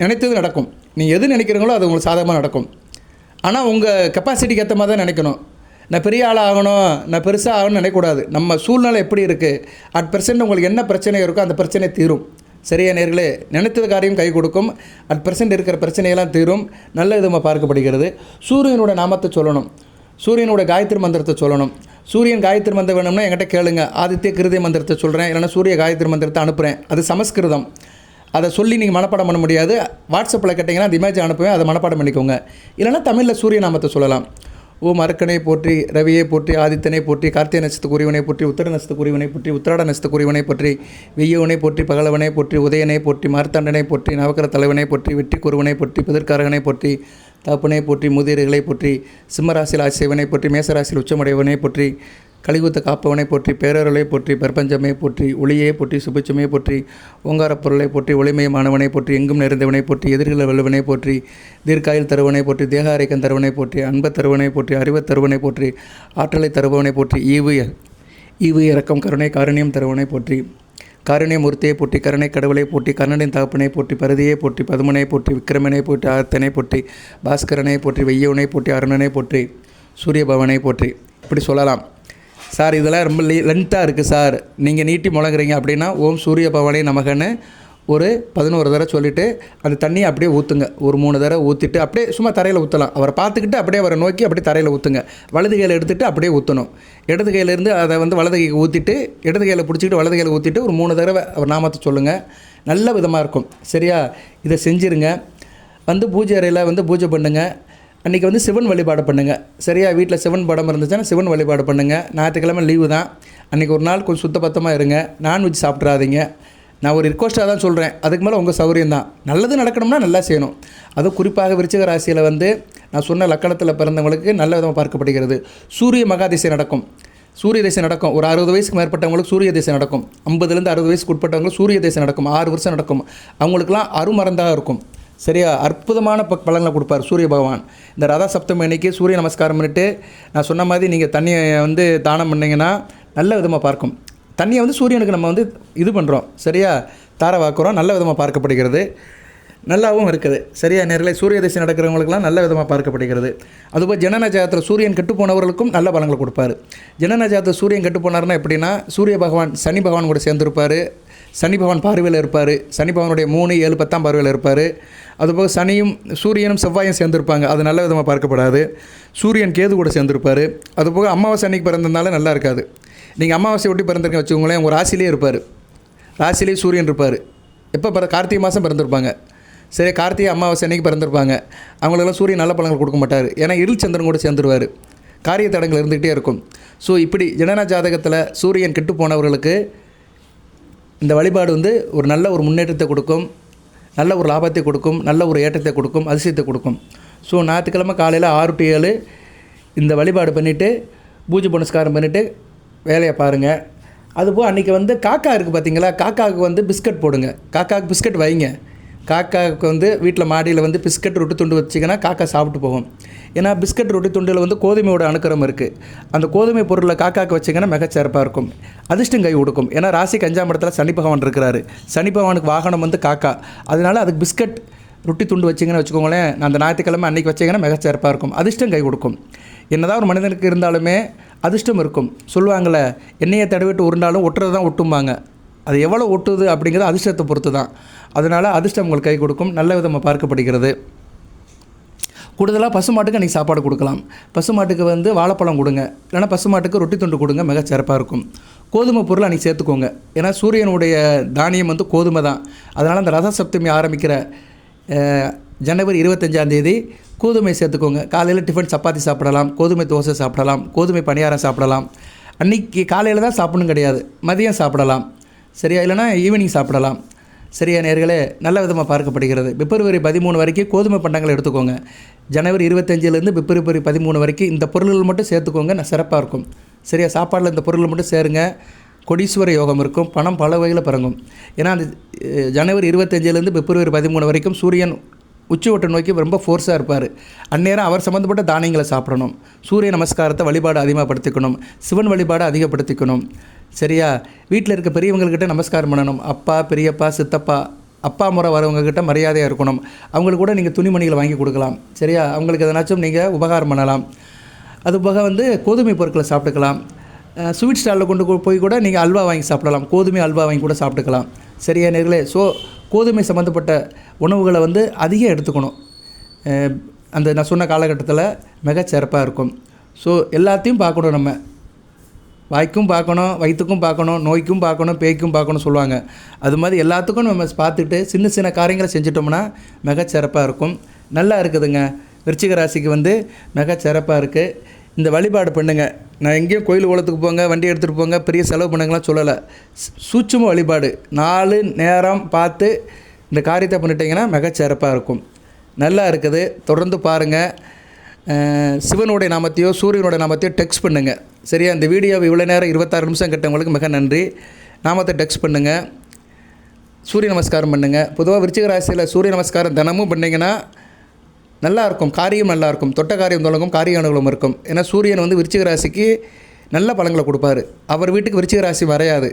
நினைத்தது நடக்கும். நீங்கள் எது நினைக்கிறீங்களோ அது உங்களுக்கு சாதகமாக நடக்கும். ஆனால் உங்கள் கெப்பாசிட்டிக்கு ஏற்ற மாதிரி தான் நினைக்கணும். நான் பெரிய ஆளாக ஆகணும், நான் பெருசாக ஆகணும்னு நினைக்கக்கூடாது. நம்ம சூழ்நிலை எப்படி இருக்குது, @ உங்களுக்கு என்ன பிரச்சனை இருக்கோ அந்த பிரச்சனை தீரும். சரியா நேர்களே? நினைத்தது காரியம் கை கொடுக்கும். @ இருக்கிற பிரச்சனையெல்லாம் தீரும். நல்ல விதமாக பார்க்கப்படுகிறது. சூரியனோட நாமத்தை சொல்லணும். சூரியனோட காயத்ரி மந்திரத்தை சொல்லணும். சூரியன் காயத்ரி மந்திரம் வேணும்னா என்கிட்ட கேளுங்க. ஆதித்ய கிருதய மந்திரத்தை சொல்கிறேன், இல்லைனா சூரிய காயத்ரி மந்திரத்தை அனுப்புகிறேன். அது சமஸ்கிருதம். அதை சொல்லி நீங்கள் மனப்பாடம் பண்ண முடியாது. வாட்ஸ்அப்பில் கேட்டிங்கன்னா அந்த இமேஜ் அனுப்புவேன், அதை மனப்பாடம் பண்ணிக்கோங்க. இல்லைனா தமிழில் சூரிய நாமத்தை சொல்லலாம். ஓம் அரக்கனை போற்றி, ரவியை போற்றி, ஆதித்தனை போற்றி, கார்த்திகை நட்சத்திரக்குரியவனை போற்றி, உத்தர நட்சத்திரக்குரியவனை போற்றி, உத்திராட நட்சத்திரக்குரியவனை போற்றி, வெய்யவனை போற்றி, பகலவனை போற்றி, உதயனை போற்றி, மார்த்தாண்டனை போற்றி, நவக்கர தலைவனை போற்றி, வெற்றி குருவனை போற்றி, பிதற்காரகனை போற்றி, தாப்பனை போற்றி, முதிர்களை போற்றி, சிம்மராசியில் ஆசிவனை போற்றி, மேசராசியில் உச்சமடைவனை போற்றி, கலிகுத்த காப்பவனை போற்றி, பேரருளை போற்றி, பிரபஞ்சமே போற்றி, ஒளியே போற்றி, சுபிச்சமே போற்றி, ஓங்காரப் பொருளை போற்றி, ஒளிமயமானவனை போற்றி, எங்கும் நிறைந்தவனை போற்றி, எதிர்களை வெல்லுவனை போற்றி, தீர்க்காயில் தருவனை போற்றி, தேக ஆரோக்கியம் தருவனை போற்றி, அன்பத் தருவனை போற்றி, அறிவத் தருவனை போற்றி, ஆற்றலை தருவனை போற்றி, ஈவு இரக்கம் கருணை காரணியம் தருவனை போற்றி, காரணிய மூர்த்தியை போற்றி, கருணை கடவுளை போற்றி, கர்ணனின் தகப்பனை போற்றி, பரதியை போற்றி, பதுமனை போற்றி, விக்கிரமனை போற்றி, ஆத்தனை போற்றி, பாஸ்கரனை போற்றி, வெய்யவனை போற்றி, அருணனை போற்றி, சூரிய பவனை போற்றி. இப்படி சொல்லலாம். சார் இதெல்லாம் ரொம்ப லென்த்தாக இருக்குது சார், நீங்கள் நீட்டி முழங்குறீங்க அப்படின்னா ஓம் சூரிய பவனை நமகன்னு ஒரு 11 தடவை சொல்லிவிட்டு அந்த தண்ணியை அப்படியே ஊற்றுங்க. ஒரு 3 தடவை ஊற்றிட்டு அப்படியே சும்மா தரையில் ஊற்றலாம். அவரை பார்த்துக்கிட்டு அப்படியே அவரை நோக்கி அப்படியே தரையில் ஊற்றுங்க. வலது கையில் எடுத்துகிட்டு அப்படியே ஊற்றணும். இடது கையிலேருந்து அதை வந்து வலது கைக்கு ஊற்றிட்டு, இடது கையில் பிடிச்சிக்கிட்டு வலது கையில் ஊற்றிட்டு ஒரு 3 தடவை அவர் நாமத்தை சொல்லுங்கள். நல்ல விதமாக இருக்கும். சரியா? இதை செஞ்சுருங்க. வந்து பூஜை அறையில் வந்து பூஜை பண்ணுங்கள். அன்றைக்கி வந்து சிவன் வழிபாடு பண்ணுங்கள். சரியா? வீட்டில் சிவன் படம் இருந்துச்சுன்னா சிவன் வழிபாடு பண்ணுங்கள். ஞாயிற்றுக்கிழமை லீவு தான். அன்றைக்கி ஒரு நாள் கொஞ்சம் சுத்தபத்தமாக இருங்க. நான்வெஜ் சாப்பிட்றாதீங்க. நான் ஒரு ரிக்வஸ்ட்டாக தான் சொல்கிறேன். அதுக்கு மேலே உங்கள் சௌகரியம் தான். நல்லது நடக்கணும்னா நல்லா செய்யணும். அதுவும் குறிப்பாக விருச்சிக ராசியில் வந்து நான் சொன்ன லக்கணத்தில் பிறந்தவங்களுக்கு நல்ல விதமாக பார்க்கப்படுகிறது. சூரிய மகாதிசை நடக்கும். சூரிய திசை நடக்கும். ஒரு 60 வயசுக்கு மேற்பட்டவங்களுக்கு சூரிய திசை நடக்கும். 50லேருந்து 60 வயசுக்கு உட்பட்டவங்களுக்கு சூரிய திசை நடக்கும். 6 வருஷம் நடக்கும். அவங்களுக்குலாம் அருமருந்தாக இருக்கும். சரியா? அற்புதமான பலன்களை கொடுப்பார் சூரிய பகவான். இந்த ரத சப்தமி அன்னைக்கு சூரிய நமஸ்காரம் பண்ணிவிட்டு நான் சொன்ன மாதிரி நீங்கள் தண்ணியை வந்து தானம் பண்ணிங்கன்னா நல்ல விதமாக பார்க்கும். தண்ணியை வந்து சூரியனுக்கு நம்ம வந்து இது பண்ணுறோம். சரியா? தார வாக்குறோம். நல்ல விதமாக பார்க்கப்படுகிறது. நல்லாவும் இருக்குது. சரியா நேர்களே? சூரிய திசை நடக்கிறவங்களுக்குலாம் நல்ல விதமாக பார்க்கப்படுகிறது. அதுபோல் ஜனன ஜாதகத்தில் சூரியன் கெட்டு போனவர்களுக்கும் நல்ல பலன்களை கொடுப்பார். ஜனன ஜாதகத்தில் சூரியன் கெட்டு போனார்னா எப்படின்னா, சூரிய பகவான் சனி பகவான் கூட சேர்ந்துருப்பார். சனி பகவான் பார்வையில் இருப்பார். சனி பகவானுடைய 3, 7, 10ஆம் பார்வையில் இருப்பார். அதுபோக சனியும் சூரியனும் செவ்வாயும் சேர்ந்துருப்பாங்க. அது நல்ல விதமாக பார்க்கப்படாது. சூரியன் கேது கூட சேர்ந்துருப்பார். அதுபோக அமாவாசை அன்னைக்கு பிறந்ததுனால நல்லா இருக்காது. நீங்கள் அமாவாசை ஒட்டி பிறந்திருக்க வச்சுக்கோங்களேன், உங்கள் ராசிலே இருப்பார். ராசிலே சூரியன் இருப்பார். எப்போ கார்த்திகை மாதம் பிறந்திருப்பாங்க. சரி, கார்த்திகை அமாவாசை அன்னைக்கு பிறந்திருப்பாங்க. அவங்களுக்கெல்லாம் சூரியன் நல்ல பலன்கள் கொடுக்க மாட்டார். ஏன்னா இருள் சந்திரன் கூட சேர்ந்துருவார். காரிய தடங்கள் இருந்துகிட்டே இருக்கும். ஸோ இப்படி ஜனன ஜாதகத்தில் சூரியன் கெட்டு போனவர்களுக்கு இந்த வழிபாடு வந்து ஒரு நல்ல ஒரு முன்னேற்றத்தை கொடுக்கும், நல்ல ஒரு லாபத்தை கொடுக்கும், நல்ல ஒரு ஏற்றத்தை கொடுக்கும், அதிசயத்தை கொடுக்கும். ஸோ ஞாயிற்றுக்கிழமை காலையில் 6 to 7 இந்த வழிபாடு பண்ணிவிட்டு பூஜை புனஸ்காரம் பண்ணிவிட்டு வேலையை பாருங்கள். அதுபோல் அன்றைக்கி வந்து காக்கா இருக்குது பார்த்தீங்களா, காக்காவுக்கு வந்து பிஸ்கட் போடுங்க. காக்காவுக்கு பிஸ்கட் வைங்க. காக்காவுக்கு வந்து வீட்டில் மாடியில் வந்து பிஸ்கட் ரொட்டி துண்டு வச்சிங்கன்னா காக்கா சாப்பிட்டு போகும். ஏன்னா பிஸ்கட் ரொட்டி துண்டில் வந்து கோதுமையோட அணுக்கரம் இருக்குது. அந்த கோதுமை பொருளை காக்காவுக்கு வச்சிங்கன்னா மிகச்சிறப்பாக இருக்கும். அதிர்ஷ்டம் கை கொடுக்கும். ஏன்னா ராசிக்கு 5ஆம் இடத்துல சனி பகவான் இருக்கிறாரு. சனி பகவானுக்கு வாகனம் வந்து காக்கா. அதனால் அதுக்கு பிஸ்கட் ரொட்டி துண்டு வச்சிங்கன்னு வச்சுக்கோங்களேன், அந்த ஞாயிற்றுக்கிழமை அன்றைக்கி வச்சிங்கன்னா மிகச்சிறப்பாக இருக்கும். அதிர்ஷ்டம் கை கொடுக்கும். என்னதான் ஒரு மனிதனுக்கு இருந்தாலுமே அதிர்ஷ்டம் இருக்கும். சொல்லுவாங்களே, எண்ணெயை தடவிட்டு உருண்டாலும் ஒட்டுறது தான் ஒட்டும்பாங்க. அது எவ்வளோ ஒட்டுது அப்படிங்கிறது அதிர்ஷ்டத்தை பொறுத்து தான். அதனால் அதிர்ஷ்டம் உங்களுக்கு கை கொடுக்கும். நல்ல விதமாக பார்க்கப்படுகிறது. கூடுதலாக பசுமாட்டுக்கு அன்றைக்கி சாப்பாடு கொடுக்கலாம். பசுமாட்டுக்கு வந்து வாழைப்பழம் கொடுங்க, இல்லைனா பசுமாட்டுக்கு ரொட்டி துண்டு கொடுங்க, மிக சிறப்பாக இருக்கும். கோதுமை பொருள் அன்றைக்கி சேர்த்துக்கோங்க. ஏன்னா சூரியனுடைய தானியம் வந்து கோதுமை தான். அதனால் அந்த ரத சப்தமி ஆரம்பிக்கிற ஜனவரி 25 கோதுமை சேர்த்துக்கோங்க. காலையில் டிஃபன் சப்பாத்தி சாப்பிடலாம், கோதுமை தோசை சாப்பிடலாம், கோதுமை பணியாரம் சாப்பிடலாம். அன்றைக்கி காலையில் தான் சாப்பிடணும் கிடையாது, மதியம் சாப்பிடலாம். சரியா? இல்லைனா ஈவினிங் சாப்பிடலாம். சரியா நேயர்களே? நல்ல விதமாக பார்க்கப்படுகிறது. பிப்ரவரி 13 வரைக்கும் கோதுமை பண்டங்களை எடுத்துக்கோங்க. ஜனவரி 25 பிப்ரவரி 13 வரைக்கும் இந்த பொருள்கள் மட்டும் சேர்த்துக்கோங்க, சிறப்பாக இருக்கும். சரியா? சாப்பாடில் இந்த பொருள் மட்டும் சேருங்க. கொடீஸ்வர யோகம் இருக்கும், பணம் பல வகையில் பிறங்கும். ஏன்னா அந்த ஜனவரி 25 பிப்ரவரி 13 வரைக்கும் சூரியன் உச்சிவட்டை நோக்கி ரொம்ப ஃபோர்ஸாக இருப்பார். அந்நேரம் அவர் சம்மந்தப்பட்ட தானியங்களை சாப்பிடணும். சூரிய நமஸ்காரத்தை வழிபாடு அதிகப்படுத்திக்கணும், சிவன் வழிபாடு அதிகப்படுத்திக்கணும். சரியா? வீட்டில் இருக்க பெரியவங்கக்கிட்ட நமஸ்காரம் பண்ணணும். அப்பா, பெரியப்பா, சித்தப்பா, அப்பா முறை வரவங்கக்கிட்ட மரியாதையாக இருக்கணும். அவங்களுக்கு கூட நீங்கள் துணிமணிகளை வாங்கி கொடுக்கலாம். சரியா? அவங்களுக்கு எதனாச்சும் நீங்கள் உபகாரம் பண்ணலாம். அது போக வந்து கோதுமை பொருட்களை சாப்பிட்டுக்கலாம். ஸ்வீட் ஸ்டாலில் கொண்டு போய் கூட நீங்கள் அல்வா வாங்கி சாப்பிடலாம், கோதுமை அல்வா வாங்கி கூட சாப்பிட்டுக்கலாம். சரியா நேர்களே? ஸோ கோதுமை சம்மந்தப்பட்ட உணவுகளை வந்து அதிகம் எடுத்துக்கணும். அந்த நான் சொன்ன காலகட்டத்தில் மிக சிறப்பாக இருக்கும். ஸோ எல்லாத்தையும் பார்க்கணும். நம்ம வாய்க்கும் பார்க்கணும், வயிற்றுக்கும் பார்க்கணும், நோய்க்கும் பார்க்கணும், பேய்க்கும் பார்க்கணும் சொல்லுவாங்க. அது மாதிரி எல்லாத்துக்கும் நம்ம பார்த்துட்டு சின்ன சின்ன காரியங்களை செஞ்சிட்டோம்னா மிக சிறப்பாக இருக்கும். நல்லா இருக்குதுங்க. விருச்சிக ராசிக்கு வந்து மிக சிறப்பாக இருக்குது. இந்த வழிபாடு பண்ணுங்கள். நான் எங்கேயும் கோயில் குளத்துக்கு போங்க, வண்டி எடுத்துகிட்டு போங்க, பெரிய செலவு பண்ணுங்களாம் சொல்லலை. சூட்சும வழிபாடு 4 நேரம் பார்த்து இந்த காரியத்தை பண்ணிட்டீங்கன்னா மிக சிறப்பாக இருக்கும். நல்லா இருக்குது. தொடர்ந்து பாருங்கள். சிவனுடைய நாமத்தையோ சூரியனுடைய நாமத்தையோ டெக்ஸ்ட் பண்ணுங்கள். சரியா? இந்த வீடியோவை இவ்வளோ நேரம் 26 நிமிஷம் கேட்டவங்களுக்கு மிக நன்றி. நாமத்தை டெக்ஸ்ட் பண்ணுங்கள், சூரிய நமஸ்காரம் பண்ணுங்கள். பொதுவாக விருச்சிக ராசியில் சூரிய நமஸ்காரம் தினமும் பண்ணிங்கன்னா நல்லாயிருக்கும். காரியம் நல்லாயிருக்கும், தொட்ட காரியம் தொடங்கும், காரிய அனுகூலம் இருக்கும். ஏன்னா சூரியன் வந்து விருச்சிக ராசிக்கு நல்ல பலன்களை கொடுப்பார். அவர் வீட்டுக்கு விருச்சிக ராசி வரையாது.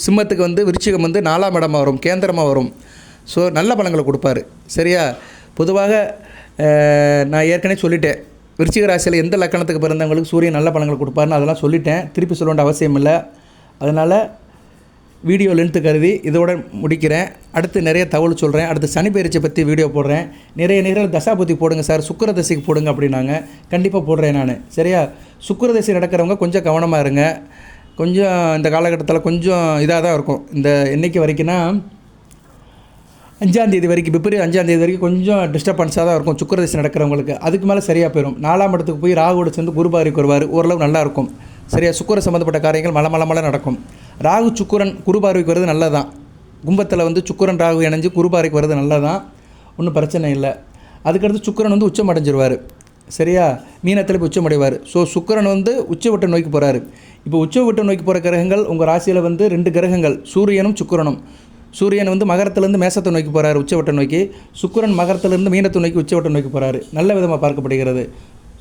சிம்மத்துக்கு வந்து விருச்சிகம் வந்து 4ஆம் இடமாக வரும், கேந்திரமாக வரும். ஸோ நல்ல பலன்களை கொடுப்பார். சரியா? பொதுவாக நான் ஏற்கனவே சொல்லிட்டேன், விருச்சிக ராசியில் எந்த லக்கணத்துக்கு பிறந்தவங்களுக்கு சூரியன் நல்ல பலன்களை கொடுப்பாருன்னு அதெல்லாம் சொல்லிட்டேன். திருப்பி சொல்ல வேண்டிய அவசியம் இல்லை. அதனால் வீடியோ லென்த்து கருதி இதோட முடிக்கிறேன். அடுத்து நிறைய தகவல் சொல்கிறேன். அடுத்து சனி பயிற்சியை பற்றி வீடியோ போடுறேன். நிறைய நேரம் தசாபுத்தி போடுங்க சார், சுக்கிர தசைக்கு போடுங்க அப்படின்னாங்க. கண்டிப்பாக போடுறேன் நான். சரியா? சுக்கிர தசை நடக்கிறவங்க கொஞ்சம் கவனமாக இருங்க. கொஞ்சம் இந்த காலகட்டத்தில் கொஞ்சம் இதாக தான் இருக்கும். இந்த என்றைக்கு வரைக்கும்னா 5ஆம் தேதி வரைக்கும், பிப்ரவரி 5ஆம் தேதி வரைக்கும் கொஞ்சம் டிஸ்டர்பன்ஸாக தான் இருக்கும் சுக்கிர தசை நடக்கிறவங்களுக்கு. அதுக்கு மேலே சரியாக போயிடும். 4ஆம் இடத்துக்கு போய் ராகுவோட சேர்ந்து குருபாரிக்கு வருவார். ஓரளவு நல்லாயிருக்கும். சரியா? சுக்கிர சம்மந்தப்பட்ட காரியங்கள் மலை நடக்கும். ராகு சுக்கிரன் குருபார்வைக்கு வருது நல்லதான். கும்பத்தில் வந்து சுக்கிரன் ராகு இணைஞ்சு குருபார்வைக்கு வருது நல்லதான், ஒன்றும் பிரச்சனை இல்லை. அதுக்கடுத்து சுக்கிரன் வந்து உச்சம் அடைஞ்சிருவார். சரியா? மீனத்தில் போய் உச்சம் அடைவார். ஸோ சுக்கிரன் வந்து உச்சவட்டை நோக்கி போகிறாரு. இப்போ உச்சவட்டை நோக்கி போகிற கிரகங்கள் உங்கள் ராசியில் வந்து 2 கிரகங்கள், சூரியனும் சுக்கிரனும். சூரியன் வந்து மகரத்திலேருந்து மேசத்தை நோக்கி போகிறார் உச்சவட்டை நோக்கி. சுக்கிரன் மகரத்திலேருந்து மீனத்தை நோக்கி உச்சவட்டை நோக்கி போகிறாரு. நல்ல விதமாக பார்க்கப்படுகிறது.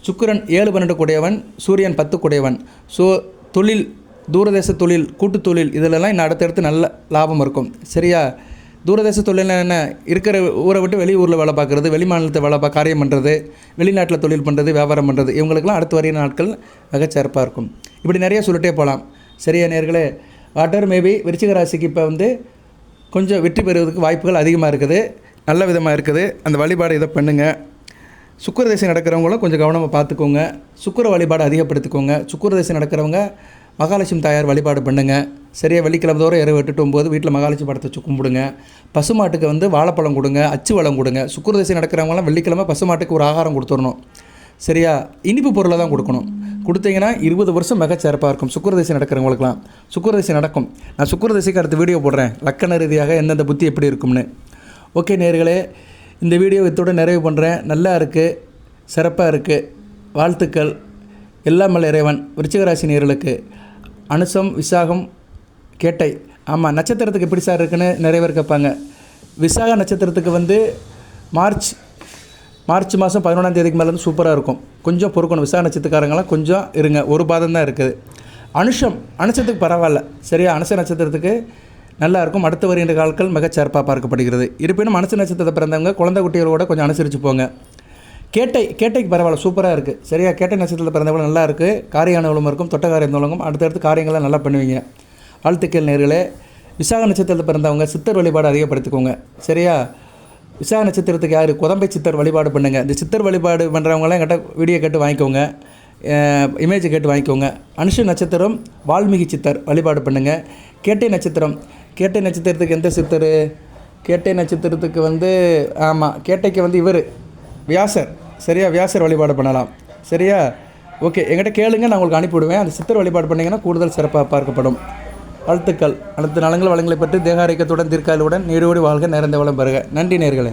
சுக்கிரன் 7-12 கூடையவன், சூரியன் 10 கூடையவன். ஸோ தொழில், தூரதேச தொழில், கூட்டு தொழில் இதிலெல்லாம் இன்னும் அடுத்தடுத்து நல்ல லாபம் இருக்கும். சரியா? தூரதேச தொழில்னா என்ன? இருக்கிற ஊரை விட்டு வெளியூரில் வேலை பார்க்குறது, வெளி மாநிலத்தை வேலை காரியம் பண்ணுறது, வெளிநாட்டில் தொழில் பண்ணுறது, வியாபாரம் பண்ணுறது, இவங்களுக்கெல்லாம் அடுத்து வரைய நாட்கள் மிகச்சிறப்பாக இருக்கும். இப்படி நிறைய சொல்லிட்டே போகலாம். சரியா நேர்களே? வாட்டர் மேபி விருச்சிக ராசிக்கு இப்போ வந்து கொஞ்சம் வெற்றி பெறுவதற்கு வாய்ப்புகள் அதிகமாக இருக்குது. நல்ல விதமாக இருக்குது. அந்த வழிபாடு இதை பண்ணுங்கள். சுக்கிர தசை நடக்கிறவங்களும் கொஞ்சம் கவனமாக பார்த்துக்கோங்க. சுக்கிர வழிபாடு அதிகப்படுத்திக்கோங்க. சுக்கிர தசை நடக்கிறவங்க மகாலட்சுமி தாயார் வழிபாடு பண்ணுங்கள். சரியாக? வெள்ளிக்கிழமை தோறும் இரவு 8-9 வீட்டில் மகாலட்சுமி படத்தை வச்சு கும்பிடுங்க. பசுமாட்டுக்கு வந்து வாழைப்பழம் கொடுங்க, அச்சு வளம் கொடுங்க. சுக்கிர தசை நடக்கிறவங்களாம் வெள்ளிக்கிழமை பசுமாட்டுக்கு ஒரு ஆகாரம் கொடுத்துடணும். சரியா? இனிப்பு பொருளை தான் கொடுக்கணும். கொடுத்தீங்கன்னா 20 வருஷம் மிக சிறப்பாக இருக்கும். சுக்கிர தசை நடக்கிறவங்களுக்குலாம் சுக்கிர தசை நடக்கும். நான் சுக்கிர தசைக்கு அடுத்த வீடியோ போடுறேன், லக்கண ரீதியாக எந்தெந்த புத்தி எப்படி இருக்கும்னு. ஓகே நேயர்களே, இந்த வீடியோ இதோட நிறைவு பண்ணுறேன். நல்லா இருக்குது, சிறப்பாக இருக்குது. வாழ்த்துக்கள். எல்லாம் வல்ல இறைவன் விருச்சிக ராசி நேயர்களுக்கு அனுசம், விசாகம், கேட்டை. ஆமாம், நட்சத்திரத்துக்கு எப்படி சார் இருக்குன்னு நிறைய பேர் கேட்பாங்க. விசாக நட்சத்திரத்துக்கு வந்து மார்ச் மாதம் 11ஆம் தேதிக்கு மேலே வந்து சூப்பராக இருக்கும். கொஞ்சம் பொறுக்கணும். விசாக நட்சத்திரக்காரங்களாம் கொஞ்சம் இருங்க, ஒரு பாதம் தான் இருக்குது. அனுசத்துக்கு பரவாயில்ல. சரியா? அனுச நட்சத்திரத்துக்கு நல்லா இருக்கும். அடுத்து வருகின்ற காலங்கள் மிகச்சிறப்பாக பார்க்கப்படுகிறது. இருப்பினும் அனுச நட்சத்திரத்தை பிறந்தவங்க குழந்தை குட்டிகளோட கொஞ்சம் அனுசரித்து போங்க. கேட்டைக்கு பரவாயில்ல, சூப்பராக இருக்குது. சரியா? கேட்டை நட்சத்திரத்தில் பிறந்தவங்க நல்லா இருக்குது. காரிய அனுகூலம் இருக்கும், தொட்ட காரியம் தொடங்கும். அடுத்தடுத்து காரியங்கள்லாம் நல்லா பண்ணுவீங்க. வாழ்த்துக்கள் நேர்களே. விசாக நட்சத்திரத்தில் பிறந்தவங்க சித்தர் வழிபாடு அதிகப்படுத்திக்கோங்க. சரியா? விசாக நட்சத்திரத்துக்கு யார்? குதம்பை சித்தர் வழிபாடு பண்ணுங்கள். இந்த சித்தர் வழிபாடு பண்ணுறவங்களாம் என்கிட்ட வீடியோ கேட்டு வாங்கிக்கோங்க, இமேஜை கேட்டு வாங்கிக்கோங்க. அனுஷ நட்சத்திரம் வால்மீகி சித்தர் வழிபாடு பண்ணுங்கள். கேட்டை நட்சத்திரம், கேட்டை நட்சத்திரத்துக்கு எந்த சித்தர்? கேட்டை நட்சத்திரத்துக்கு ஆமாம், கேட்டைக்கு இவர் வியாசர். சரியா? வியாசர் வழிபாடு பண்ணலாம். சரியா? ஓகே, என்கிட்ட கேளுங்க, நான் உங்களுக்கு அனுப்பிவிடுவேன். அந்த சித்தர் வழிபாடு பண்ணிங்கன்னா கூடுதல் சிறப்பாக பார்க்கப்படும். வாழ்த்துக்கள். அனைத்து நலங்கள் வளங்களை பற்றி தேக ஆரோக்கியத்துடன் தீர்க்காயலுடன் நீரோடி வாழ்க, நிறைந்த வளம் பெறுக. நன்றி நேயர்களே.